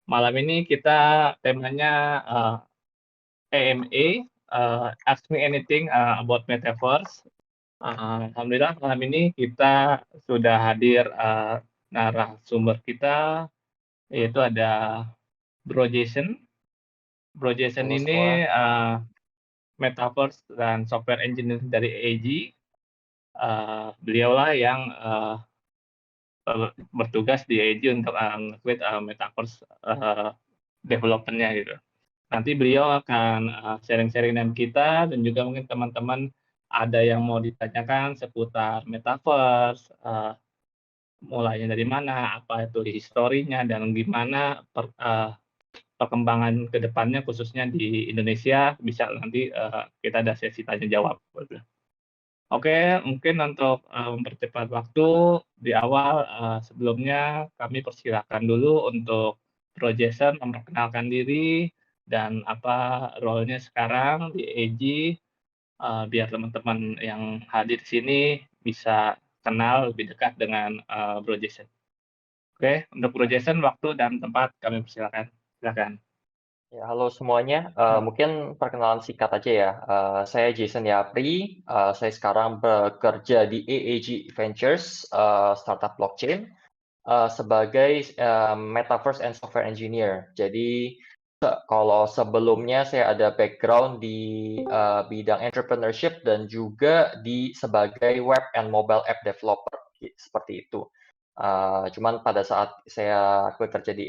Malam ini kita temanya AMA, Ask Me Anything About Metaverse. Alhamdulillah malam ini kita sudah hadir narasumber kita, yaitu ada Bro Jason. Bro Jason Halo ini semua. Metaverse dan Software Engineer dari AEG. Beliaulah yang bertugas di AEG untuk nge-create Metaverse development-nya gitu. Nanti beliau akan sharing-sharing dengan kita dan juga mungkin teman-teman ada yang mau ditanyakan seputar Metaverse, mulainya dari mana, apa itu historinya, dan gimana perkembangan ke depannya khususnya di Indonesia, bisa nanti kita ada sesi tanya jawab gitu. Oke, mungkin untuk mempercepat waktu di awal, sebelumnya kami persilahkan dulu untuk Bro Jason memperkenalkan diri dan apa role-nya sekarang di AG, biar teman-teman yang hadir di sini bisa kenal lebih dekat dengan Bro Jason. Oke, untuk Bro Jason waktu dan tempat kami persilakan. Silakan. Ya, halo semuanya. Hmm. Mungkin perkenalan singkat aja ya. Saya Jason Yapri. Saya sekarang bekerja di AAG Ventures, startup blockchain, sebagai Metaverse and Software Engineer. Jadi kalau sebelumnya saya ada background di bidang entrepreneurship dan juga sebagai web and mobile app developer, seperti itu. Cuman pada saat saya bekerja di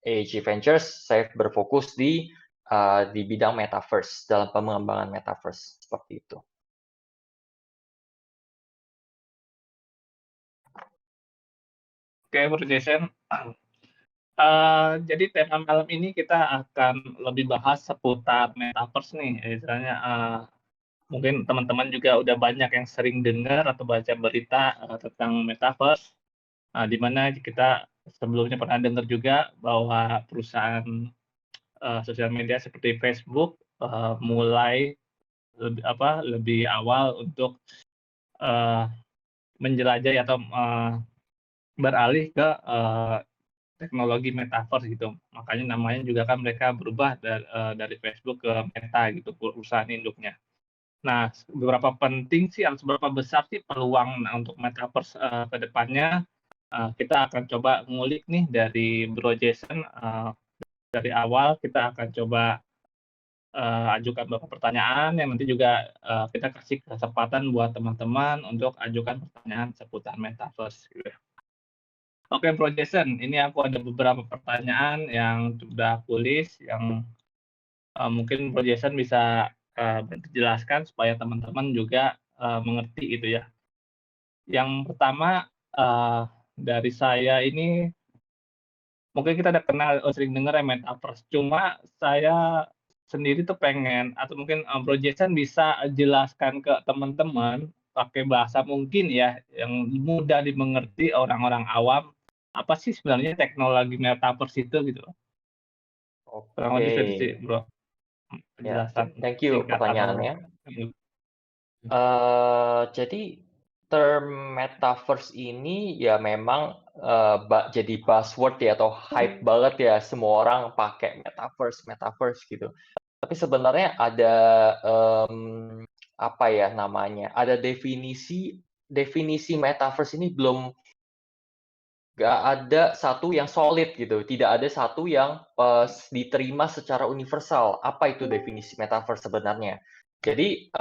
AEG Ventures, saya berfokus di bidang metaverse, dalam pengembangan metaverse, seperti itu. Oke, Bro Jason. Jadi tema malam ini kita akan lebih bahas seputar Metaverse nih, misalnya, mungkin teman-teman juga udah banyak yang sering dengar atau baca berita, tentang Metaverse, di mana kita sebelumnya pernah dengar juga bahwa perusahaan, sosial media seperti Facebook, mulai lebih awal untuk, eee, menjelajahi atau, beralih ke, teknologi Metaverse gitu. Makanya namanya juga kan mereka berubah dari Facebook ke Meta gitu, perusahaan induknya. Nah, seberapa penting sih atau seberapa besar sih peluang untuk Metaverse, ke depannya, kita akan coba ngulik nih dari Bro Jason, dari awal kita akan coba, ajukan beberapa pertanyaan yang nanti juga, kita kasih kesempatan buat teman-teman untuk ajukan pertanyaan seputar Metaverse gitu ya. Oke, Bro Jason, ini aku ada beberapa pertanyaan yang sudah aku list yang, mungkin Bro Jason bisa, bantu jelaskan supaya teman-teman juga, mengerti gitu ya. Yang pertama, dari saya ini mungkin kita udah kenal, sering dengar ya Metaverse, cuma saya sendiri tuh pengen atau mungkin, Bro Jason bisa jelaskan ke teman-teman pakai bahasa mungkin ya, yang mudah dimengerti orang-orang awam, apa sih sebenarnya teknologi Metaverse itu gitu loh. Kurang Oke, lebih itu sih Bro, ya, penjelasan thank you singkat atau pertanyaannya. Jadi term metaverse ini ya memang jadi buzzword ya atau hype banget ya, semua orang pakai metaverse, metaverse gitu. Tapi sebenarnya ada apa ya namanya? Ada definisi metaverse ini belum nggak ada satu yang solid gitu. Tidak ada satu yang diterima secara universal. Apa itu definisi metaverse sebenarnya? Jadi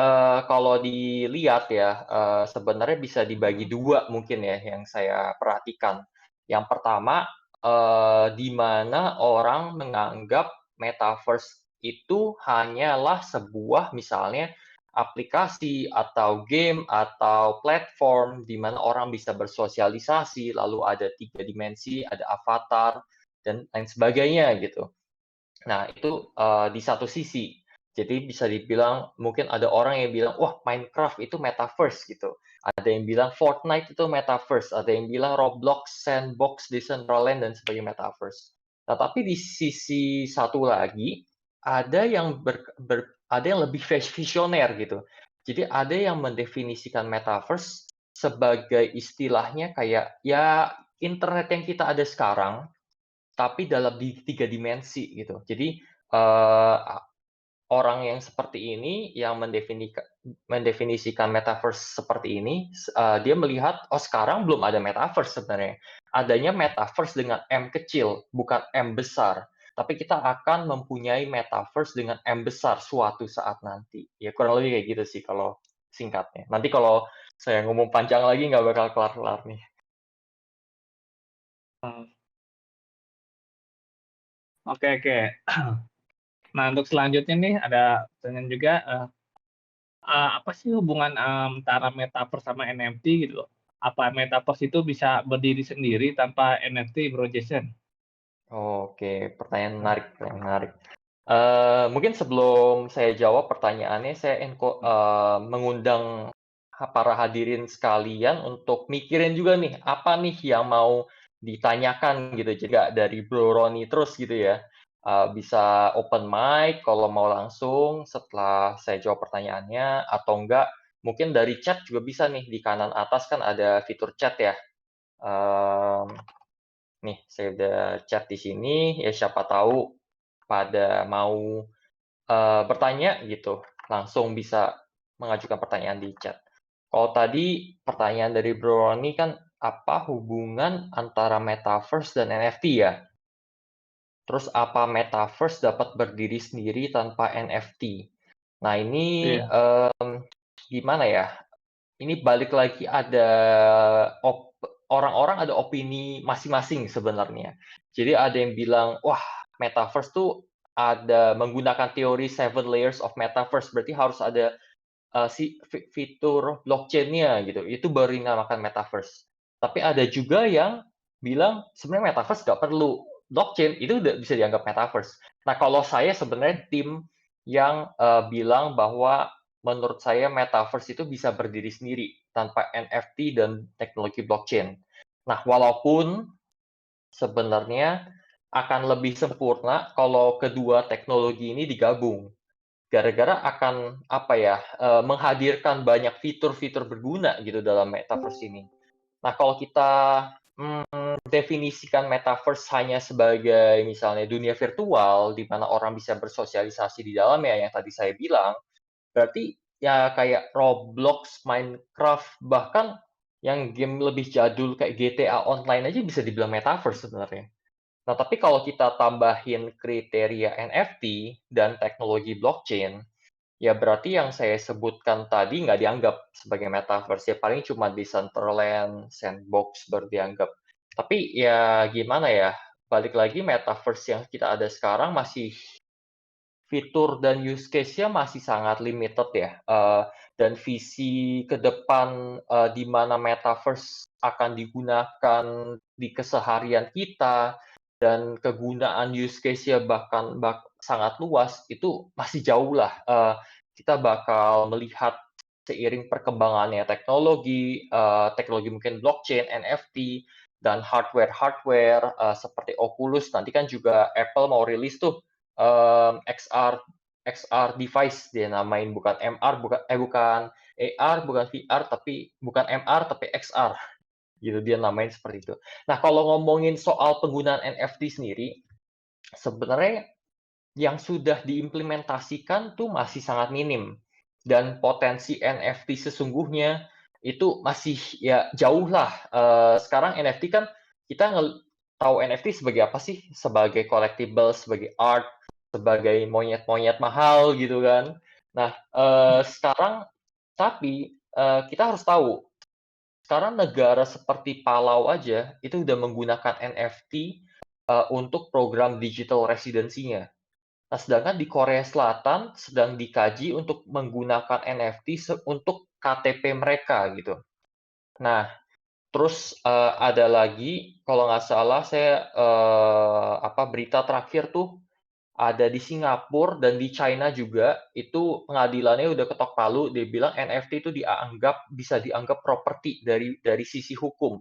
kalau dilihat ya sebenarnya bisa dibagi dua mungkin ya yang saya perhatikan. Yang pertama di mana orang menganggap metaverse itu hanyalah sebuah misalnya aplikasi atau game atau platform di mana orang bisa bersosialisasi, lalu ada 3 dimensi, ada avatar, dan lain sebagainya gitu. Nah, itu di satu sisi. Jadi bisa dibilang mungkin ada orang yang bilang, "Wah, Minecraft itu metaverse," gitu. Ada yang bilang Fortnite itu metaverse, ada yang bilang Roblox, Sandbox, Decentraland, dan sebagainya metaverse. Nah, tapi di sisi satu lagi, ada yang ada yang lebih visioner gitu. Jadi ada yang mendefinisikan metaverse sebagai istilahnya kayak ya internet yang kita ada sekarang, tapi dalam 3 dimensi gitu. Jadi, eee, orang yang seperti ini yang mendefinisikan metaverse seperti ini, dia melihat, oh sekarang belum ada metaverse sebenarnya. Adanya metaverse dengan M kecil, bukan M besar. Tapi kita akan mempunyai metaverse dengan M besar suatu saat nanti. Ya kurang lebih kayak gitu sih kalau singkatnya. Nanti kalau saya ngomong panjang lagi nggak bakal kelar-kelar nih. Eee, oke oke. Nah, untuk selanjutnya nih ada pertanyaan juga, apa sih hubungan, antara Metaverse sama NFT gitu loh? Apa Metaverse itu bisa berdiri sendiri tanpa NFT, Bro Jason? Oke, pertanyaan menarik. Mungkin sebelum saya jawab pertanyaannya, saya mengundang para hadirin sekalian untuk mikirin juga nih, apa nih yang mau ditanyakan gitu, jadi nggak dari Bro Roni terus gitu ya. Bisa open mic kalau mau langsung setelah saya jawab pertanyaannya, atau enggak mungkin dari chat juga bisa nih, di kanan atas kan ada fitur chat ya. Mmm, Nih saya udah chat di sini, ya siapa tahu pada mau bertanya gitu, langsung bisa mengajukan pertanyaan di chat. Kalau tadi pertanyaan dari Bro Roni kan, apa hubungan antara Metaverse dan NFT ya? Terus apa Metaverse dapat berdiri sendiri tanpa NFT? Nah ini, Iya gimana ya, ini balik lagi ada orang-orang ada opini masing-masing sebenarnya. Jadi ada yang bilang, "Wah, Metaverse tuh ada menggunakan teori seven layers of Metaverse, berarti harus ada, si fitur blockchain-nya gitu, itu baru dinamakan Metaverse." Tapi ada juga yang bilang, sebenarnya Metaverse nggak perlu blockchain, itu udah bisa dianggap Metaverse. Nah, kalau saya sebenarnya tim yang, bilang bahwa menurut saya Metaverse itu bisa berdiri sendiri tanpa NFT dan teknologi blockchain. Nah, walaupun sebenarnya akan lebih sempurna kalau kedua teknologi ini digabung. Gara-gara akan, apa ya, menghadirkan banyak fitur-fitur berguna gitu dalam Metaverse ini. Nah, kalau kita, definisikan Metaverse hanya sebagai misalnya dunia virtual, di mana orang bisa bersosialisasi di dalamnya yang tadi saya bilang, berarti ya kayak Roblox, Minecraft, bahkan yang game lebih jadul kayak GTA Online aja bisa dibilang Metaverse sebenarnya. Nah, tapi kalau kita tambahin kriteria NFT dan teknologi blockchain, ya berarti yang saya sebutkan tadi nggak dianggap sebagai Metaverse, ya paling cuma Decentraland, Sandbox baru dianggap. Tapi ya gimana ya, balik lagi Metaverse yang kita ada sekarang masih fitur dan use case-nya masih sangat limited ya, dan visi ke depan, di mana metaverse akan digunakan di keseharian kita dan kegunaan use case-nya bahkan sangat luas, itu masih jauh lah, kita bakal melihat seiring perkembangannya teknologi, teknologi mungkin blockchain, NFT, dan hardware-hardware, seperti Oculus, nanti kan juga Apple mau rilis tuh XR device dia namain, bukan MR, bukan AR, bukan VR, tapi bukan MR, tapi XR, gitu dia namain seperti itu. Nah, kalau ngomongin soal penggunaan NFT sendiri, sebenarnya yang sudah diimplementasikan tuh masih sangat minim, dan potensi NFT sesungguhnya itu masih ya jauh lah, sekarang NFT kan kita tahu NFT sebagai apa sih? Sebagai collectible, sebagai art, sebagai monyet-monyet mahal gitu kan. Nah, sekarang tapi, kita harus tahu, sekarang negara seperti Palau aja itu udah menggunakan NFT, untuk program digital residency-nya. Nah, sedangkan di Korea Selatan sedang dikaji untuk menggunakan NFT untuk KTP mereka gitu. Nah, terus, ada lagi kalau nggak salah saya, berita terakhir tuh ada di Singapura dan di China juga, itu pengadilannya udah ketok palu, dia bilang NFT itu bisa dianggap properti dari sisi hukum.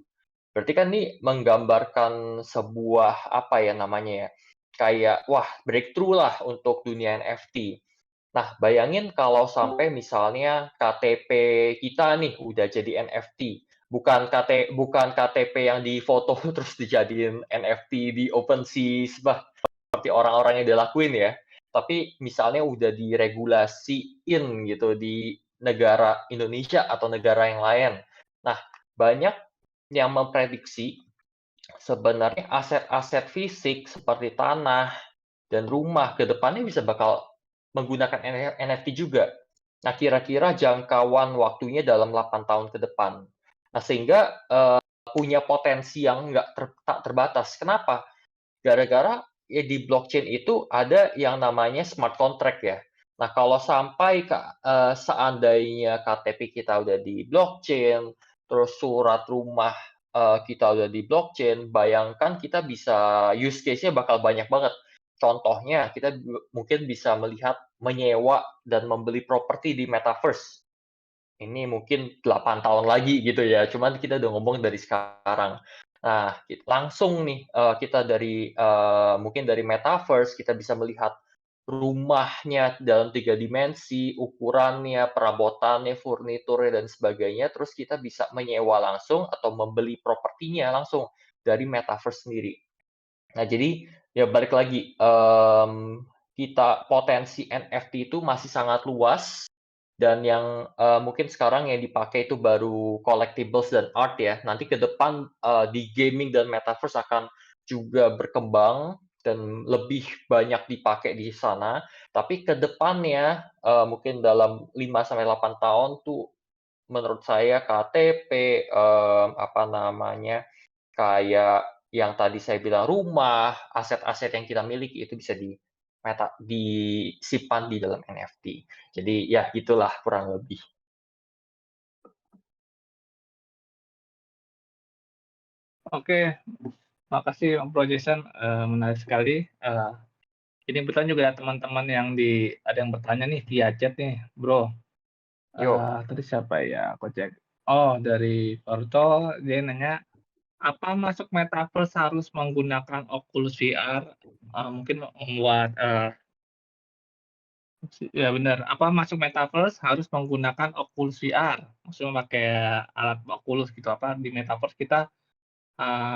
Berarti kan ini menggambarkan sebuah, apa ya namanya ya, kayak wah breakthrough lah untuk dunia NFT. Nah, bayangin kalau sampai misalnya KTP kita nih udah jadi NFT, bukan KTP yang difoto terus dijadiin NFT di OpenSea seperti orang-orang yang dilakuin ya. Tapi misalnya udah diregulasiin gitu di negara Indonesia atau negara yang lain. Nah, banyak yang memprediksi sebenarnya aset-aset fisik seperti tanah dan rumah ke depannya bisa bakal menggunakan NFT juga. Nah, kira-kira jangkauan waktunya dalam 8 tahun ke depan. Nah, sehingga punya potensi yang tak terbatas. Kenapa? Gara-gara ya di blockchain itu ada yang namanya smart contract ya. Nah, kalau sampai seandainya KTP kita udah di blockchain, terus surat rumah kita udah di blockchain, bayangkan kita bisa use case-nya bakal banyak banget. Contohnya, kita mungkin bisa melihat menyewa dan membeli properti di metaverse. Ini mungkin 8 tahun lagi gitu ya, cuman kita udah ngomong dari sekarang. Nah, langsung nih, kita dari, mungkin dari metaverse kita bisa melihat rumahnya dalam 3 dimensi, ukurannya, perabotannya, furniturnya, dan sebagainya, terus kita bisa menyewa langsung atau membeli propertinya langsung dari metaverse sendiri. Nah, jadi ya balik lagi, kita potensi NFT itu masih sangat luas dan yang, mungkin sekarang yang dipakai itu baru collectibles dan art ya. Nanti ke depan, di gaming dan metaverse akan juga berkembang dan lebih banyak dipakai di sana. Tapi ke depannya, mungkin dalam 5 sampai 8 tahun tuh menurut saya KTP, apa namanya, kayak yang tadi saya bilang rumah, aset-aset yang kita miliki itu bisa disimpan di dalam NFT. Jadi ya gitulah kurang lebih. Oke, makasih Om Bro Jason, menarik sekali. Ini kebetulan juga ada teman-teman yang ada yang bertanya nih via chat nih, Bro. Yo, Tadi siapa ya? Aku cek. Oh, dari Porto, dia nanya, apa masuk metaverse harus menggunakan Oculus VR? Mungkin membuat ya benar, apa masuk metaverse harus menggunakan Oculus VR? Maksudnya pakai alat Oculus gitu, apa di metaverse kita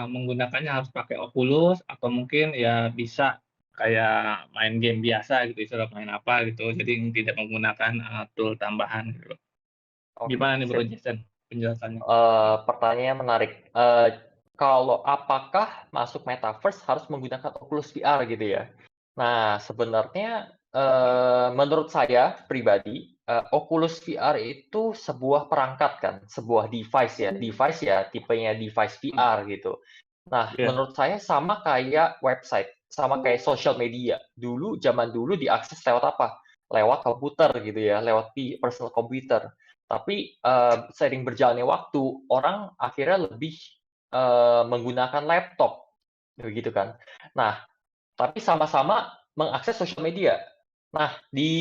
menggunakannya harus pakai Oculus atau mungkin ya bisa kayak main game biasa gitu, istilah main apa gitu, jadi tidak menggunakan, tool tambahan gitu. oke, Gimana nih Bro sip. Jason penjelasannya? Pertanyaannya menarik. Kalau apakah masuk metaverse harus menggunakan Oculus VR gitu ya? Nah, sebenarnya, menurut saya pribadi, Oculus VR itu sebuah perangkat kan, sebuah device ya. Device ya tipenya device Mmm, VR gitu. Nah, iya, menurut saya sama kayak website, sama kayak sosial media. Zaman dulu diakses lewat apa? Lewat komputer gitu ya, lewat personal computer. Tapi, seiring berjalannya waktu, orang akhirnya lebih, menggunakan laptop, begitu kan. Nah, tapi sama-sama mengakses sosial media. Nah, di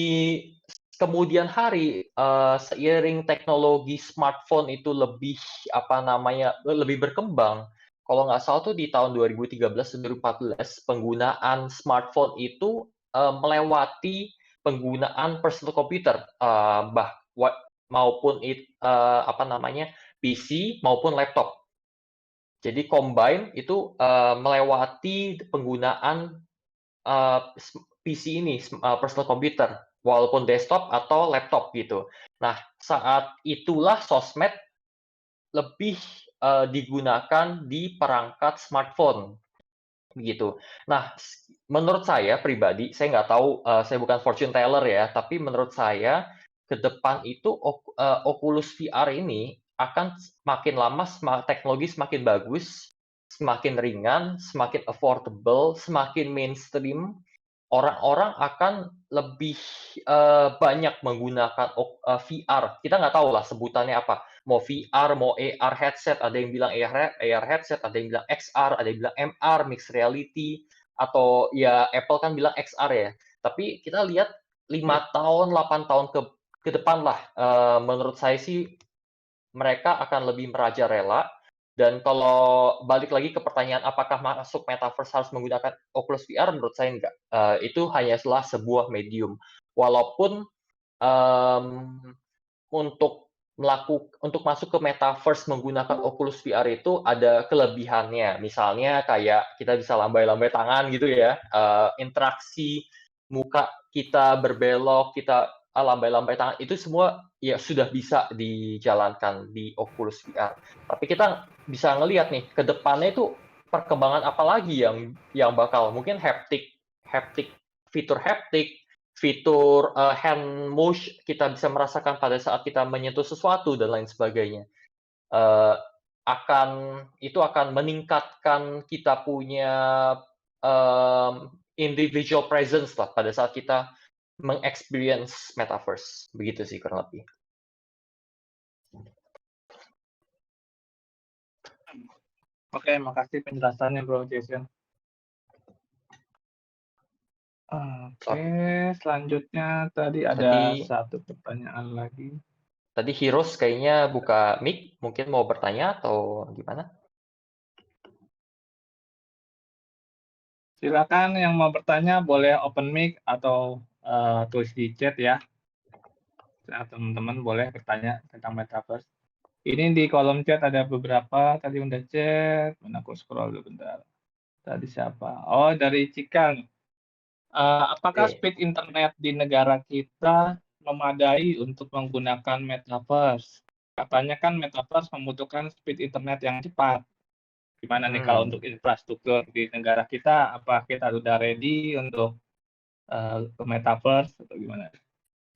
kemudian hari, seiring teknologi smartphone itu lebih, apa namanya, lebih berkembang, kalau nggak salah tuh di tahun 2013 2014 penggunaan smartphone itu, melewati penggunaan personal computer, maupun apa namanya, PC maupun laptop. Jadi combine itu, melewati penggunaan PC ini, personal computer, walaupun desktop atau laptop gitu. Nah, saat itulah sosmed lebih, digunakan di perangkat smartphone, begitu. Nah, menurut saya pribadi, saya nggak tahu, saya bukan fortune teller ya, tapi menurut saya ke depan itu Oculus VR ini akan semakin lama teknologi semakin bagus, semakin ringan, semakin affordable, semakin mainstream, orang-orang akan lebih, banyak menggunakan VR. Kita nggak tahu lah sebutannya apa, mau VR, mau AR headset, ada yang bilang AR headset, ada yang bilang XR, ada yang bilang MR, mixed reality, atau ya Apple kan bilang XR ya. Tapi kita lihat iya. 5 tahun, 8 tahun ke depan lah, menurut saya sih mereka akan lebih merajalela. Dan kalau balik lagi ke pertanyaan apakah masuk metaverse harus menggunakan Oculus VR, menurut saya enggak. Itu hanyalah sebuah medium. Walaupun, mmm, untuk untuk masuk ke metaverse menggunakan Oculus VR itu ada kelebihannya. Misalnya kayak kita bisa lambai-lambai tangan gitu ya, interaksi muka kita berbelok, kita lambai-lambai tangan, itu semua ya sudah bisa dijalankan di Oculus VR. Tapi kita bisa ngelihat nih, ke depannya itu perkembangan apa lagi yang bakal mungkin fitur haptik, fitur hand motion, kita bisa merasakan pada saat kita menyentuh sesuatu dan lain sebagainya. Uh, itu akan meningkatkan kita punya individual presence lah pada saat kita mengexperience metaverse. Begitu sih kurang lebih. Oke, makasih penjelasannya Bro Jason. Oke, selanjutnya tadi ada satu pertanyaan lagi. Tadi Heroes kayaknya buka mic, mungkin mau bertanya atau gimana? Silakan yang mau bertanya boleh open mic atau tulis di chat ya. Teman-teman boleh bertanya tentang metaverse. Ini di kolom chat ada beberapa, tadi udah chat, mana aku scroll dulu bentar. Tadi siapa? Oh, dari Cikang. Apakah speed internet di negara kita memadai untuk menggunakan metaverse? Katanya kan metaverse membutuhkan speed internet yang cepat. Gimana nih kalau untuk infrastruktur di negara kita, apa kita sudah ready untuk ke metaverse atau gimana?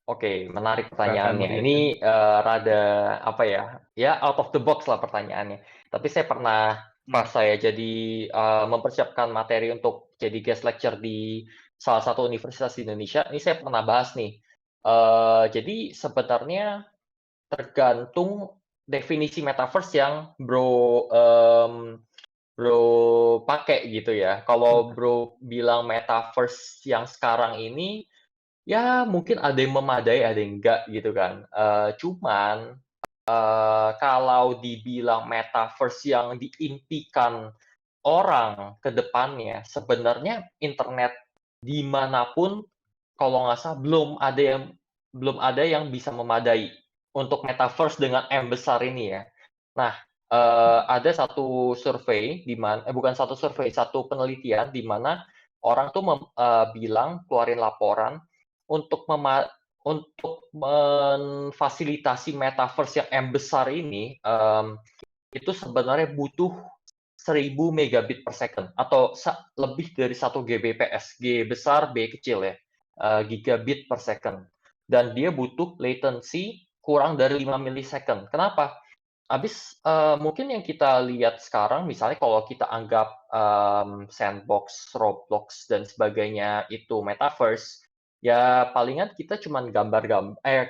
Oke, menarik pertanyaannya. Ini rada apa ya? Ya out of the box lah pertanyaannya. Tapi saya pernah pas saya jadi mempersiapkan materi untuk jadi guest lecture di salah satu universitas di Indonesia, ini saya pernah bahas nih. Jadi sebenarnya tergantung definisi metaverse yang bro pakai gitu ya. Kalau bro bilang metaverse yang sekarang ini, ya mungkin ada yang memadai, ada yang enggak gitu kan. Cuman kalau dibilang metaverse yang diimpikan orang ke depannya, sebenarnya internet dimanapun kalau nggak salah belum ada yang bisa memadai untuk metaverse dengan M besar ini ya. Nah, ada satu survei bukan satu survei, satu penelitian di mana orang tuh bilang keluarin laporan untuk memfasilitasi metaverse yang M besar ini, itu sebenarnya butuh 1000 megabit per second atau lebih dari 1 Gbps. G besar, B kecil ya, gigabit per second. Dan dia butuh latency kurang dari 5 millisecond. Kenapa? Mungkin yang kita lihat sekarang, misalnya kalau kita anggap sandbox, Roblox, dan sebagainya itu metaverse, ya palingan kita cuma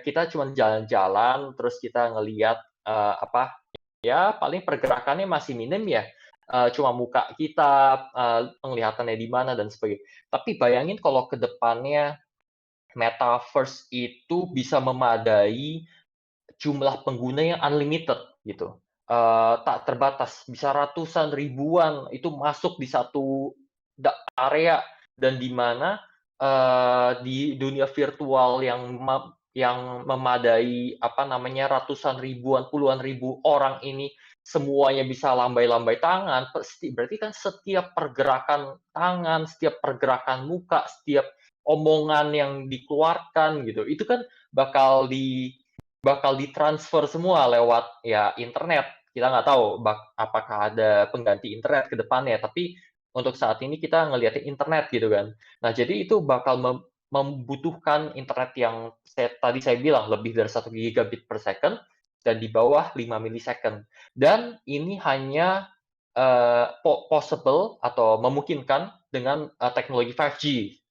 kita cuma jalan-jalan, terus kita ngelihat ya paling pergerakannya masih minim ya, cuma muka kita, penglihatannya di mana dan sebagainya. Tapi bayangin kalau ke depannya metaverse itu bisa memadai jumlah pengguna yang unlimited gitu, tak terbatas, bisa ratusan ribuan itu masuk di satu area, dan di mana di dunia virtual yang memadai ratusan ribuan, puluhan ribu orang ini semuanya bisa lambai-lambai tangan, berarti kan setiap pergerakan tangan, setiap pergerakan muka, setiap omongan yang dikeluarkan gitu, itu kan bakal ditransfer semua lewat ya internet. Kita nggak tahu apakah ada pengganti internet ke depannya, tapi untuk saat ini kita ngeliatin internet gitu kan. Nah, jadi itu bakal membutuhkan internet yang tadi saya bilang lebih dari 1 gigabit per second dan di bawah 5 millisecond. Dan ini hanya possible atau memungkinkan dengan teknologi 5G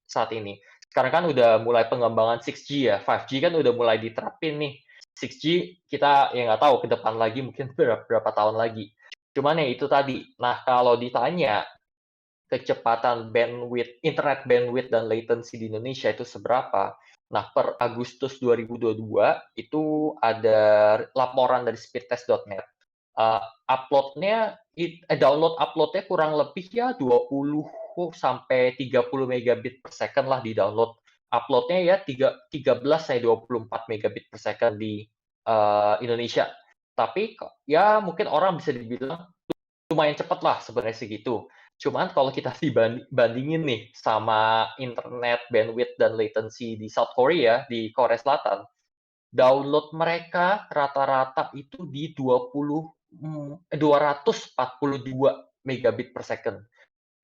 saat ini. Sekarang kan udah mulai pengembangan 6G ya, 5G kan udah mulai diterapin nih. 6G kita ya nggak tahu ke depan lagi mungkin berapa tahun lagi. Cuman ya itu tadi. Nah, kalau ditanya kecepatan internet bandwidth dan latency di Indonesia itu seberapa? Nah, per Agustus 2022 itu ada laporan dari speedtest.net. Download uploadnya kurang lebih ya 20 sampai 30 megabit per second lah di download. Uploadnya ya 13 sampai 24 megabit per second di Indonesia. Tapi ya mungkin orang bisa dibilang lumayan cepet lah sebenarnya segitu. Cuman kalau kita bandingin nih sama internet bandwidth dan latency di South Korea, di Korea Selatan, download mereka rata-rata itu di 242 megabit per second.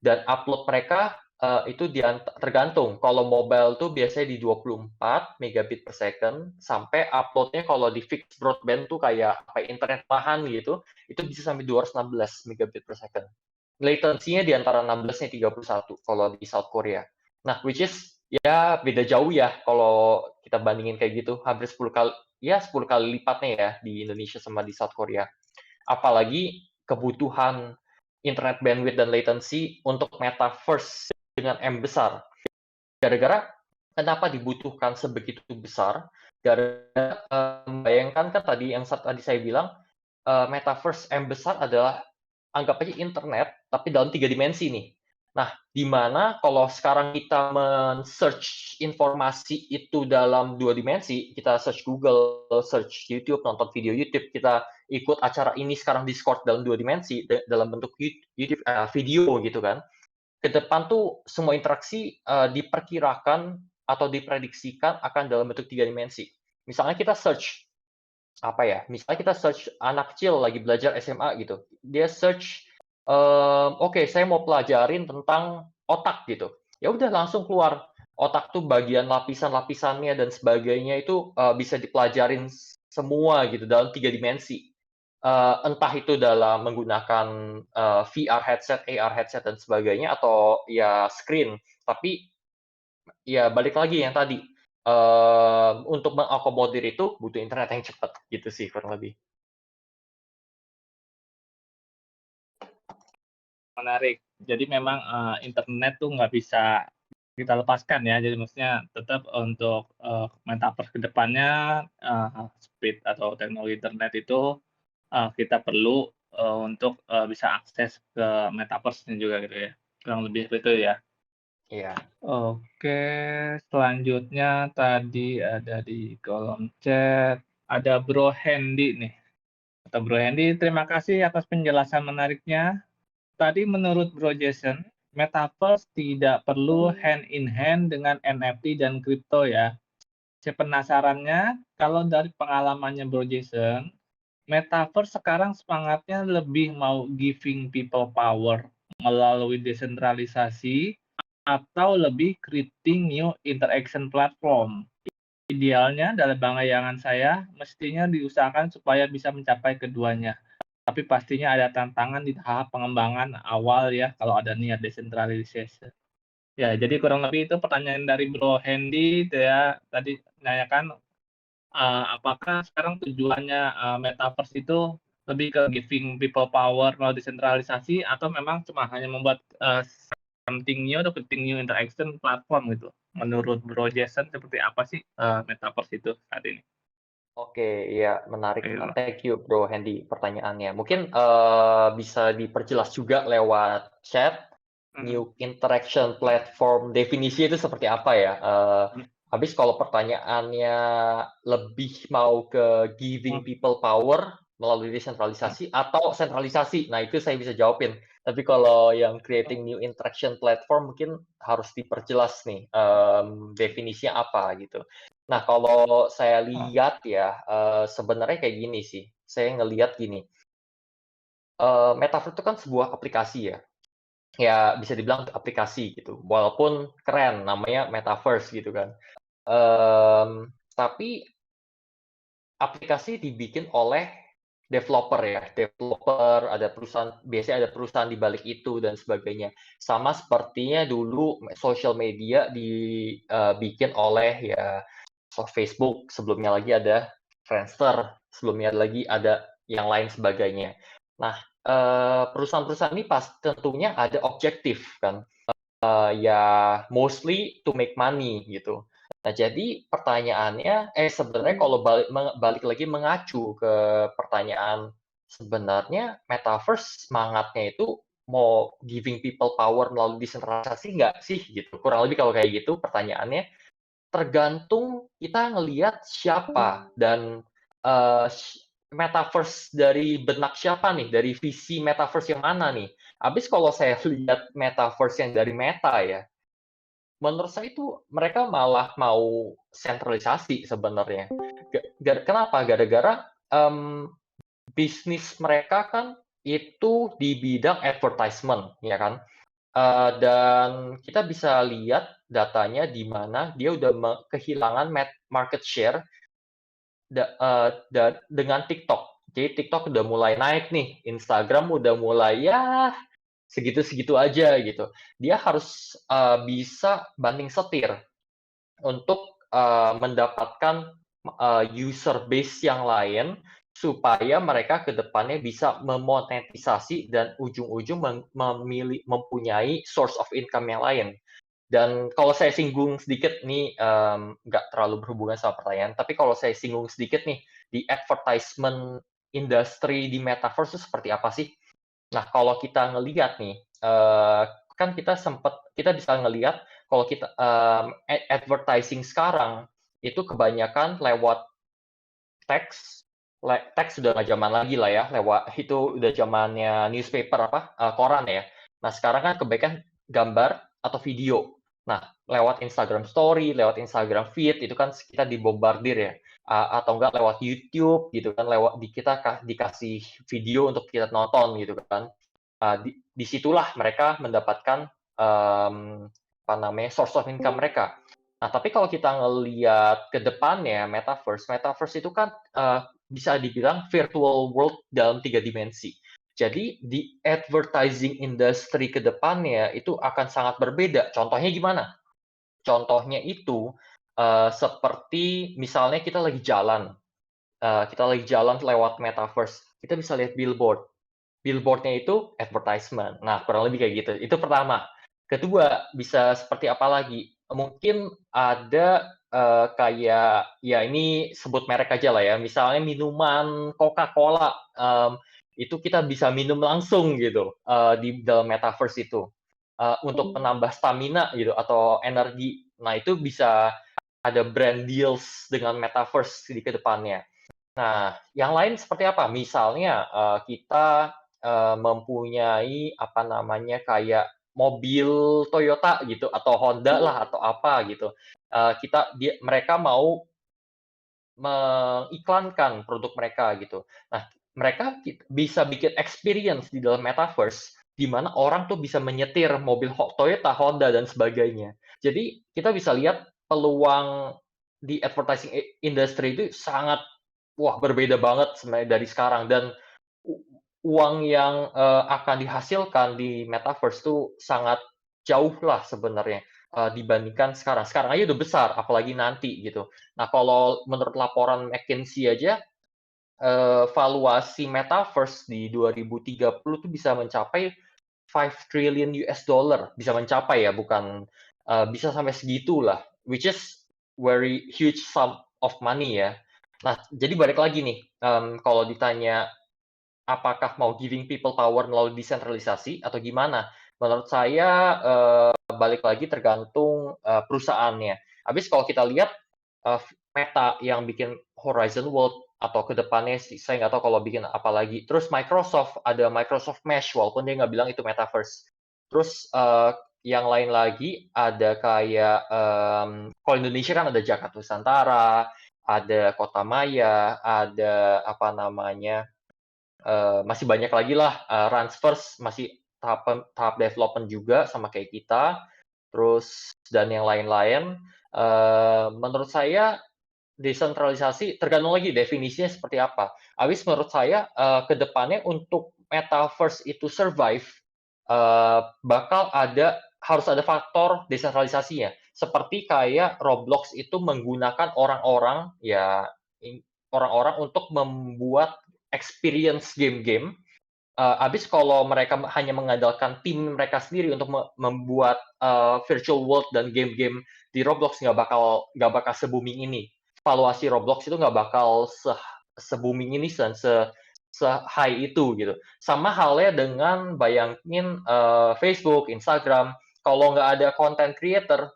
Dan upload mereka itu tergantung. Kalau mobile tuh biasanya di 24 megabit per second, sampai uploadnya kalau di fixed broadband tuh kayak internet mahan gitu, itu bisa sampai 216 megabit per second. Latency-nya di antara 16 nya 31 kalau di South Korea. Nah, which is ya beda jauh ya kalau kita bandingin kayak gitu, hampir 10 kali, ya 10 kali lipatnya ya di Indonesia sama di South Korea. Apalagi kebutuhan internet bandwidth dan latency untuk metaverse dengan M besar. Gara-gara kenapa dibutuhkan sebegitu besar? Gara-gara bayangkan kan tadi yang tadi saya bilang, metaverse M besar adalah anggap aja internet tapi dalam 3 dimensi nih. Nah, di mana kalau sekarang kita men-search informasi itu dalam 2 dimensi, kita search Google, search YouTube, nonton video YouTube, kita ikut acara ini sekarang Discord dalam 2 dimensi, dalam bentuk YouTube video gitu kan. Ke depan tuh semua interaksi diperkirakan atau diprediksikan akan dalam bentuk 3 dimensi. Misalnya kita search apa ya? Misalnya kita search anak kecil lagi belajar SMA gitu. Dia search, oke, saya mau pelajarin tentang otak gitu. Ya udah langsung keluar. Otak tuh bagian lapisan-lapisannya dan sebagainya itu bisa dipelajarin semua gitu dalam 3 dimensi. Entah itu dalam menggunakan VR headset, AR headset dan sebagainya atau ya screen. Tapi ya balik lagi yang tadi, untuk mengakomodir itu butuh internet yang cepat, gitu sih kurang lebih. Menarik. Jadi memang, internet tuh nggak bisa kita lepaskan ya. Jadi maksudnya tetap untuk, metaverse ke depannya, speed atau teknologi internet itu, kita perlu, untuk, bisa akses ke metaverse-nya juga gitu ya. Kurang lebih begitu ya? Iya. Oke, selanjutnya tadi ada di kolom chat, ada Bro Hendy nih. Kata Bro Hendy, "Terima kasih atas penjelasan menariknya. Tadi menurut Bro Jason, metaverse tidak perlu hand in hand dengan NFT dan kripto ya. Sepenasarannya, kalau dari pengalamannya Bro Jason, metaverse sekarang semangatnya lebih mau giving people power melalui desentralisasi atau lebih creating new interaction platform. Idealnya dalam bayangan saya, mestinya diusahakan supaya bisa mencapai keduanya. Tapi pastinya ada tantangan di tahap pengembangan awal ya, kalau ada niat decentralization. Ya, jadi kurang lebih itu pertanyaan dari Bro Hendy itu ya, tadi menanyakan, apakah sekarang tujuannya, metaverse itu lebih ke giving people power melalui desentralisasi atau memang cuma hanya membuat, something new atau creating new interaction platform gitu? Menurut Bro Jason seperti apa sih, metaverse itu saat ini? Oke, iya menarik. Gitu. Thank you Bro Hendy pertanyaannya. Mungkin, bisa diperjelas juga lewat chat, Mhm, new interaction platform, definisi itu seperti apa ya? mhm, Habis kalau pertanyaannya lebih mau ke giving people power melalui mhm, desentralisasi atau sentralisasi, nah itu saya bisa jawabin. Tapi kalau yang creating new interaction platform mungkin harus diperjelas nih, definisinya apa gitu. Nah, kalau saya heeh, lihat ya, sebenarnya kayak gini sih, saya ngelihat gini, metaverse itu kan sebuah aplikasi ya, ya bisa dibilang aplikasi gitu, walaupun keren namanya metaverse gitu kan. Tapi aplikasi dibikin oleh developer ya, developer, ada perusahaan biasanya ada perusahaan di balik itu dan sebagainya. Sama sepertinya dulu sosial media dibikin oleh ya Facebook, sebelumnya lagi ada Friendster, sebelumnya lagi ada yang lain sebagainya. Nah, perusahaan-perusahaan ini tentunya ada objektif kan, ya mostly to make money gitu. Nah, jadi pertanyaannya sebenarnya kalau balik lagi mengacu ke pertanyaan, sebenarnya metaverse semangatnya itu mau giving people power melalui desentralisasi nggak sih gitu? Kurang lebih kalau kayak gitu pertanyaannya. Tergantung kita ngelihat siapa dan, metaverse dari benak siapa nih? Dari visi metaverse yang mana nih? Habis kalau saya lihat metaverse yang dari Meta ya, menurut saya itu mereka malah mau sentralisasi sebenarnya. Kenapa? Gara-gara bisnis mereka kan itu di bidang advertisement, ya kan? Dan kita bisa lihat datanya di mana dia udah kehilangan market share dengan TikTok. Jadi TikTok udah mulai naik nih, Instagram udah mulai ya segitu-segitu aja gitu. Dia harus bisa banting setir untuk mendapatkan user base yang lain supaya mereka ke depannya bisa memonetisasi dan ujung-ujung mempunyai source of income yang lain. Dan kalau saya singgung sedikit nih, nggak terlalu berhubungan sama pertanyaan, tapi kalau saya singgung sedikit nih, di advertisement industry di metaverse itu seperti apa sih? Nah, kalau kita ngelihat nih, kan kita bisa ngelihat kalau kita advertising sekarang itu kebanyakan lewat teks, teks sudah nggak zaman lagi lah ya, lewat itu udah zamannya newspaper koran ya. Nah, sekarang kan kebanyakan gambar atau video. Nah, lewat Instagram Story, lewat Instagram Feed itu kan kita dibombardir ya, atau enggak lewat YouTube gitu kan, kita dikasih video untuk kita nonton gitu kan. Di situlah mereka mendapatkan apa namanya source of income mereka. Nah, tapi kalau kita ngelihat ke depannya metaverse itu kan bisa dibilang virtual world dalam 3 dimensi. Jadi di advertising industry ke depannya itu akan sangat berbeda. Contohnya gimana? Contohnya itu seperti misalnya kita lagi jalan lewat metaverse, kita bisa lihat billboard-nya itu advertisement. Nah, kurang lebih kayak gitu. Itu pertama. Kedua, bisa seperti apa lagi? Mungkin ada kayak ya ini sebut merek aja lah ya. Misalnya minuman Coca-Cola, itu kita bisa minum langsung gitu di dalam metaverse itu untuk menambah stamina gitu atau energi. Nah, itu bisa ada brand deals dengan metaverse di kedepannya. Nah, yang lain seperti apa? Misalnya, kita, mempunyai, apa namanya, kayak mobil Toyota gitu, atau Honda lah, atau apa gitu. Mereka mau mengiklankan produk mereka gitu. Nah, mereka bisa bikin experience di dalam metaverse, di mana orang tuh bisa menyetir mobil Toyota, Honda, dan sebagainya. Jadi, kita bisa lihat peluang di advertising industry itu sangat wah, berbeda banget sebenarnya dari sekarang dan u uang yang, akan dihasilkan di metaverse tuh sangat jauh lah sebenarnya, dibandingkan sekarang. Sekarang aja udah besar, apalagi nanti gitu. Nah, kalau menurut laporan McKinsey aja, valuasi metaverse di 2030 tuh bisa mencapai $5 trillion, bisa mencapai ya, bukan, bisa sampai segitulah, which is very huge sum of money ya. Nah, jadi balik lagi nih, kalau ditanya apakah mau giving people power melalui desentralisasi atau gimana? Menurut saya, balik lagi tergantung, perusahaannya. Habis kalau kita lihat, Meta yang bikin Horizon World atau ke depannya sih saya nggak tahu kalau bikin apa lagi. Terus Microsoft, ada Microsoft Mesh walaupun dia nggak bilang itu metaverse. Terus, yang lain lagi ada kayak, kalau Indonesia kan ada Jakarta Nusantara, ada Kota Maya, ada apa namanya, masih banyak lagi lah, Ransverse masih tahap development juga sama kayak kita, terus dan yang lain-lain. Menurut saya desentralisasi tergantung lagi definisinya seperti apa. Habis menurut saya, ke depannya untuk metaverse itu survive, harus ada faktor desentralisasinya. Seperti kayak Roblox itu menggunakan orang-orang untuk membuat experience game-game. Habis kalau mereka hanya mengandalkan tim mereka sendiri untuk membuat virtual world dan game-game di Roblox nggak bakal se-booming ini. Valuasi Roblox itu nggak bakal se-booming ini dan se-high itu gitu. Sama halnya dengan bayangin Facebook, Instagram, kalau nggak ada content creator,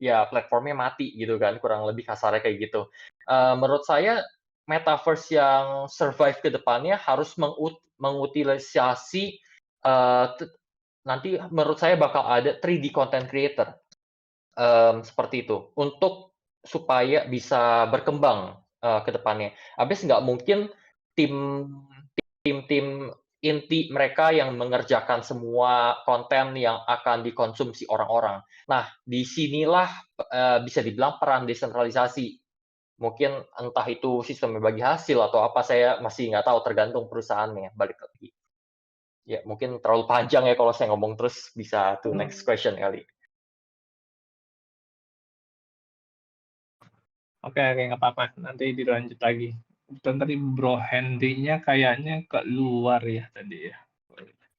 ya platformnya mati gitu kan, kurang lebih kasarnya kayak gitu. Menurut saya metaverse yang survive ke depannya harus mengutilisasi, eee, nanti menurut saya bakal ada 3D content creator, seperti itu, untuk supaya bisa berkembang, ke depannya. Habis nggak mungkin tim tim inti mereka yang mengerjakan semua konten yang akan dikonsumsi orang-orang. Nah, di sinilah, bisa dibilang peran desentralisasi. Mungkin entah itu sistem bagi hasil atau apa, saya masih nggak tahu, tergantung perusahaannya, balik lagi. Ya, mungkin terlalu panjang ya kalau saya ngomong terus, bisa to next question kali. Oke, oke, nggak apa-apa. Nanti dilanjut lagi. Dan tadi Bro Hendy-nya kayaknya keluar ya tadi ya.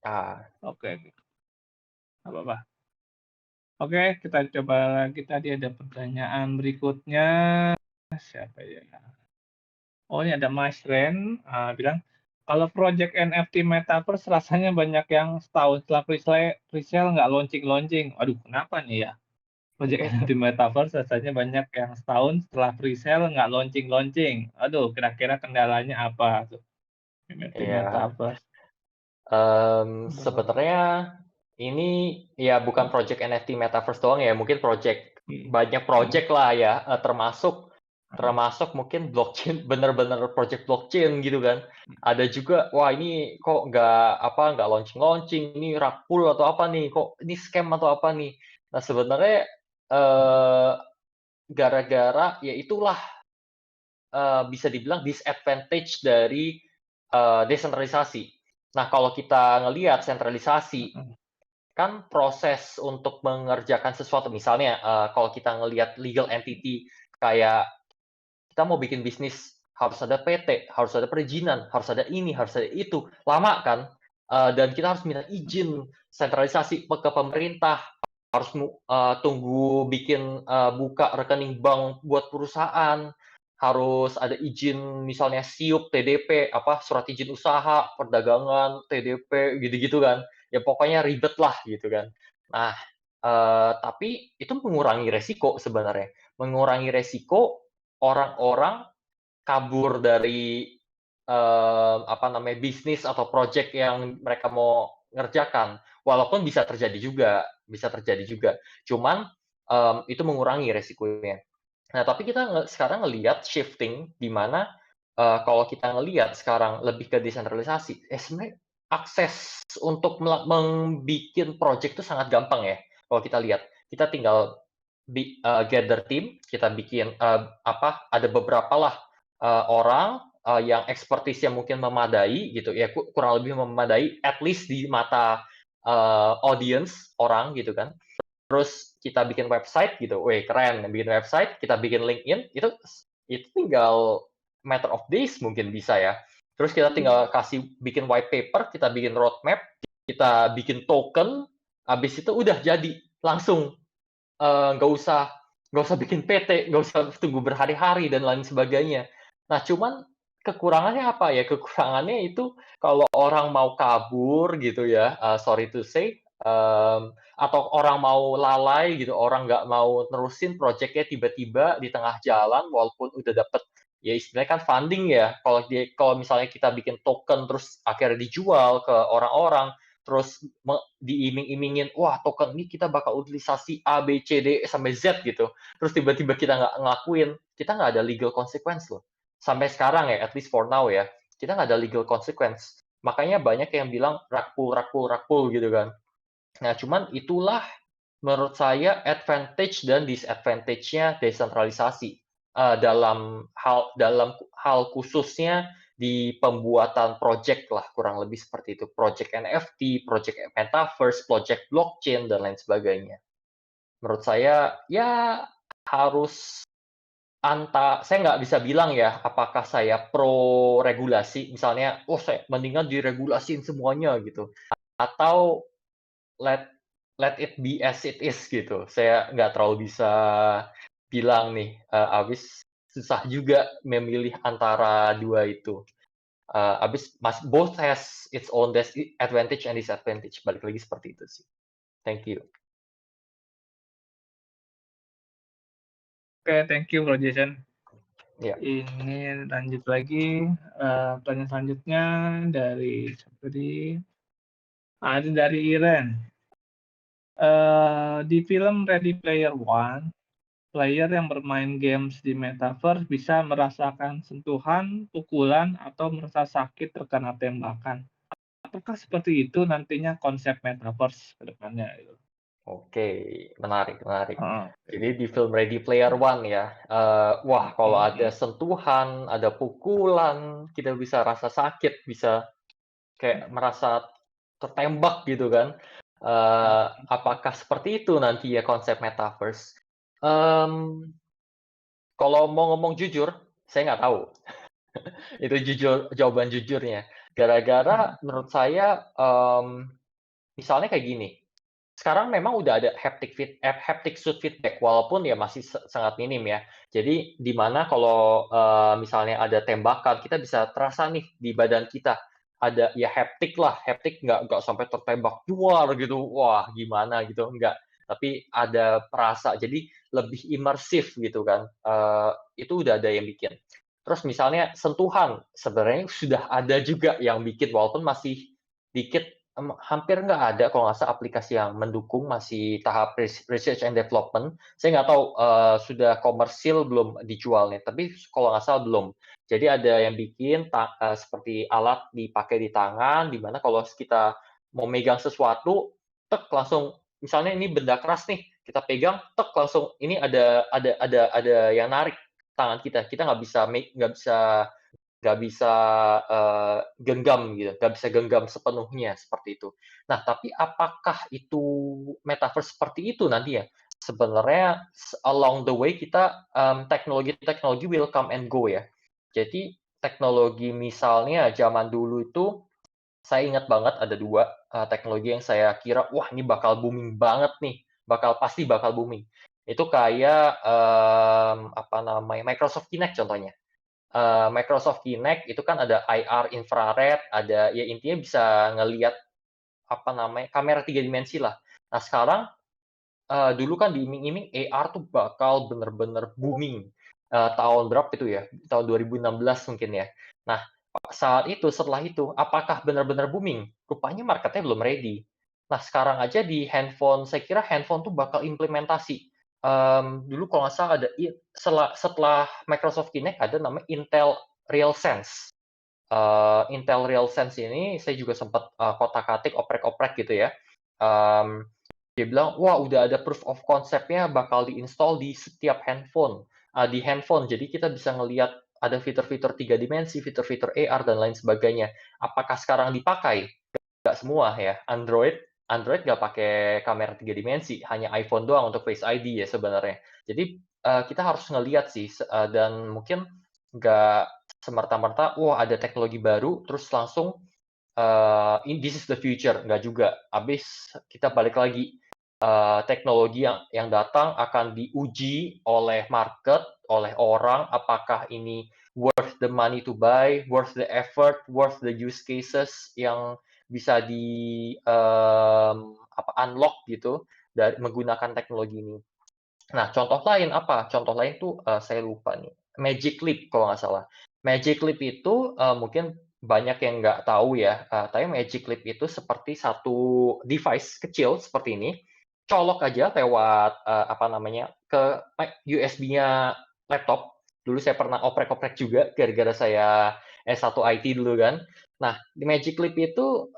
Ah, Oke, nggak apa-apa. Oke, kita coba lagi. Tadi ada pertanyaan berikutnya. Siapa ya? Oh, ini ada Mas Ren bilang, kalau project NFT Metaverse rasanya banyak yang setahun setelah presale nggak launching-launching. Waduh, kenapa nih ya? Project NFT Metaverse rasanya banyak yang setahun setelah presale nggak launching-launching. Aduh, kira-kira kendalanya apa tuh? NFT iya. Metaverse. Bener. Sebenarnya ini ya bukan project NFT Metaverse doang ya, mungkin Hmm. banyak project lah ya, termasuk termasuk mungkin blockchain, bener-bener project blockchain gitu kan. Ada juga, wah ini kok nggak launching-launching, ini rug pull atau apa nih, kok ini scam atau apa nih. Nah sebenarnya, eee, gara-gara ya itulah, bisa dibilang disadvantage dari, desentralisasi. Nah kalau kita ngelihat sentralisasi, Mhm. kan proses untuk mengerjakan sesuatu misalnya, kalau kita ngelihat legal entity kayak kita mau bikin bisnis, harus ada PT, harus ada perizinan, harus ada ini, harus ada itu, lama kan? Dan kita harus minta izin sentralisasi ke pemerintah, harus tunggu bikin, buka rekening bank buat perusahaan, harus ada izin misalnya SIUP, TDP, apa, surat izin usaha, perdagangan, TDP, gitu-gitu kan. Ya pokoknya ribet lah gitu kan. Nah, tapi itu mengurangi resiko sebenarnya. Mengurangi resiko orang-orang kabur dari, apa namanya, bisnis atau project yang mereka mau ngerjakan. Walaupun bisa terjadi juga. Cuman, itu mengurangi resikonya. Nah, tapi kita sekarang ngelihat shifting di mana, kalau kita ngelihat sekarang lebih ke desentralisasi, sebenarnya akses untuk membikin project itu sangat gampang ya, kalau kita lihat. Kita tinggal gather team, kita bikin, apa, ada beberapa lah, orang, yang expertise-nya mungkin memadai gitu ya, kurang lebih memadai at least di mata, audience orang gitu kan. Terus kita bikin website gitu, weh keren, bikin website, kita bikin LinkedIn, itu tinggal matter of days mungkin bisa ya. Terus kita tinggal bikin white paper, kita bikin roadmap, kita bikin token, habis itu udah jadi langsung, nggak usah bikin PT, nggak usah tunggu berhari-hari dan lain sebagainya. Nah, cuman kekurangannya apa ya? Kekurangannya itu kalau orang mau kabur gitu ya, sorry to say, atau orang mau lalai gitu, orang nggak mau nerusin projeknya tiba-tiba di tengah jalan walaupun udah dapet, ya istilahnya kan funding ya, kalau misalnya kita bikin token terus akhirnya dijual ke orang-orang, terus diiming-imingin, wah token ini kita bakal utilisasi A, B, C, D, sampai Z gitu. Terus tiba-tiba kita nggak ngelakuin, kita nggak ada legal consequence loh. Sampai sekarang ya, at least for now ya, kita nggak ada legal consequence. Makanya banyak yang bilang rug pull gitu kan. Nah, cuman itulah menurut saya advantage dan disadvantage-nya desentralisasi, dalam hal khususnya di pembuatan project lah, kurang lebih seperti itu. Project NFT, project metaverse, project blockchain, dan lain sebagainya. Menurut saya, ya harus saya nggak bisa bilang ya, apakah saya pro regulasi, misalnya, oh saya mendingan diregulasin semuanya gitu, atau let let it be as it is gitu. Saya nggak terlalu bisa bilang nih, habis susah juga memilih antara dua itu. Habis both has its own advantage and disadvantage, balik lagi seperti itu sih. Thank you. Oke, thank you Bro Jason. Iya. Ini lanjut lagi, pertanyaan selanjutnya dari ada dari Iren. Di film Ready Player One, player yang bermain games di metaverse bisa merasakan sentuhan, pukulan, atau merasa sakit terkena tembakan. Apakah seperti itu nantinya konsep metaverse ke depannya gitu? Oke, menarik menarik. Oke. Jadi di film Ready Player One ya, wah kalau ada Mhm, sentuhan, ada pukulan, kita bisa rasa sakit, bisa kayak merasa tertembak gitu kan. mhm. Apakah seperti itu nanti ya konsep metaverse? Mmm, Kalau mau ngomong jujur, saya nggak tahu. Itu jujur, jawaban jujurnya. Gara-gara menurut saya, misalnya kayak gini, sekarang memang udah ada haptic suit feedback, walaupun ya masih sangat minim ya. Jadi di mana kalau, misalnya ada tembakan, kita bisa terasa nih di badan kita, ada ya haptic lah, haptic nggak sampai tertembak duar gitu, wah gimana gitu, enggak. Tapi ada perasa, jadi lebih imersif gitu kan, itu udah ada yang bikin. Terus misalnya sentuhan, sebenarnya sudah ada juga yang bikin walaupun masih dikit. Hampir nggak ada kalau nggak salah aplikasi yang mendukung, masih tahap research and development. Saya nggak tahu, sudah komersil belum dijualnya, tapi kalau nggak salah belum. Jadi ada yang bikin seperti alat dipakai di tangan, di mana kalau kita mau megang sesuatu, tek langsung misalnya ini benda keras nih, kita pegang, tek langsung ini ada yang narik tangan kita. Kita nggak bisa genggam gitu, nggak bisa genggam sepenuhnya, seperti itu. Nah, tapi apakah itu metaverse seperti itu nanti ya? Sebenarnya along the way kita, teknologi-teknologi will come and go ya. Jadi teknologi misalnya zaman dulu itu, saya ingat banget ada 2 teknologi yang saya kira, "Wah, ini bakal booming banget nih, pasti bakal booming." Itu kayak, apa namanya, Microsoft Kinect contohnya. Microsoft Kinect itu kan ada IR infrared, ada ya intinya bisa ngelihat, apa namanya, kamera 3 dimensi lah. Nah sekarang, dulu kan diiming-iming AR tuh bakal bener-bener booming, tahun berapa itu ya, tahun 2016 mungkin ya. Nah, setelah itu, apakah benar-benar booming? Rupanya marketnya belum ready. Nah, sekarang aja di handphone, saya kira handphone tuh bakal implementasi. Dulu kalau nggak salah ada setelah Microsoft Kinect ada namanya Intel RealSense. Intel RealSense ini saya juga sempat, kotak-katik, oprek-oprek gitu ya. Mmm, Dia bilang, "Wah, udah ada proof of concept-nya bakal di-install di setiap handphone." Di handphone, jadi kita bisa ngelihat ada fitur-fitur 3 dimensi, fitur-fitur AR dan lain sebagainya. Apakah sekarang dipakai? Nggak semua ya. Android nggak pakai kamera 3 dimensi, hanya iPhone doang untuk Face ID ya sebenarnya. Jadi, kita harus ngelihat sih, dan mungkin nggak semerta-merta, wah ada teknologi baru, terus langsung, this is the future, nggak juga. Habis kita balik lagi, teknologi yang datang akan diuji oleh market, oleh orang, apakah ini worth the money to buy, worth the effort, worth the use cases yang bisa unlock gitu dari menggunakan teknologi ini. Nah, contoh lain apa? Contoh lain tuh, saya lupa nih, Magic Leap kalau nggak salah. Magic Leap itu, mungkin banyak yang nggak tahu ya, tapi Magic Leap itu seperti satu device kecil seperti ini, colok aja lewat, apa namanya, ke USB-nya laptop. Dulu saya pernah oprek-oprek juga gara-gara saya S1 IT dulu kan. Nah, di Magic Leap itu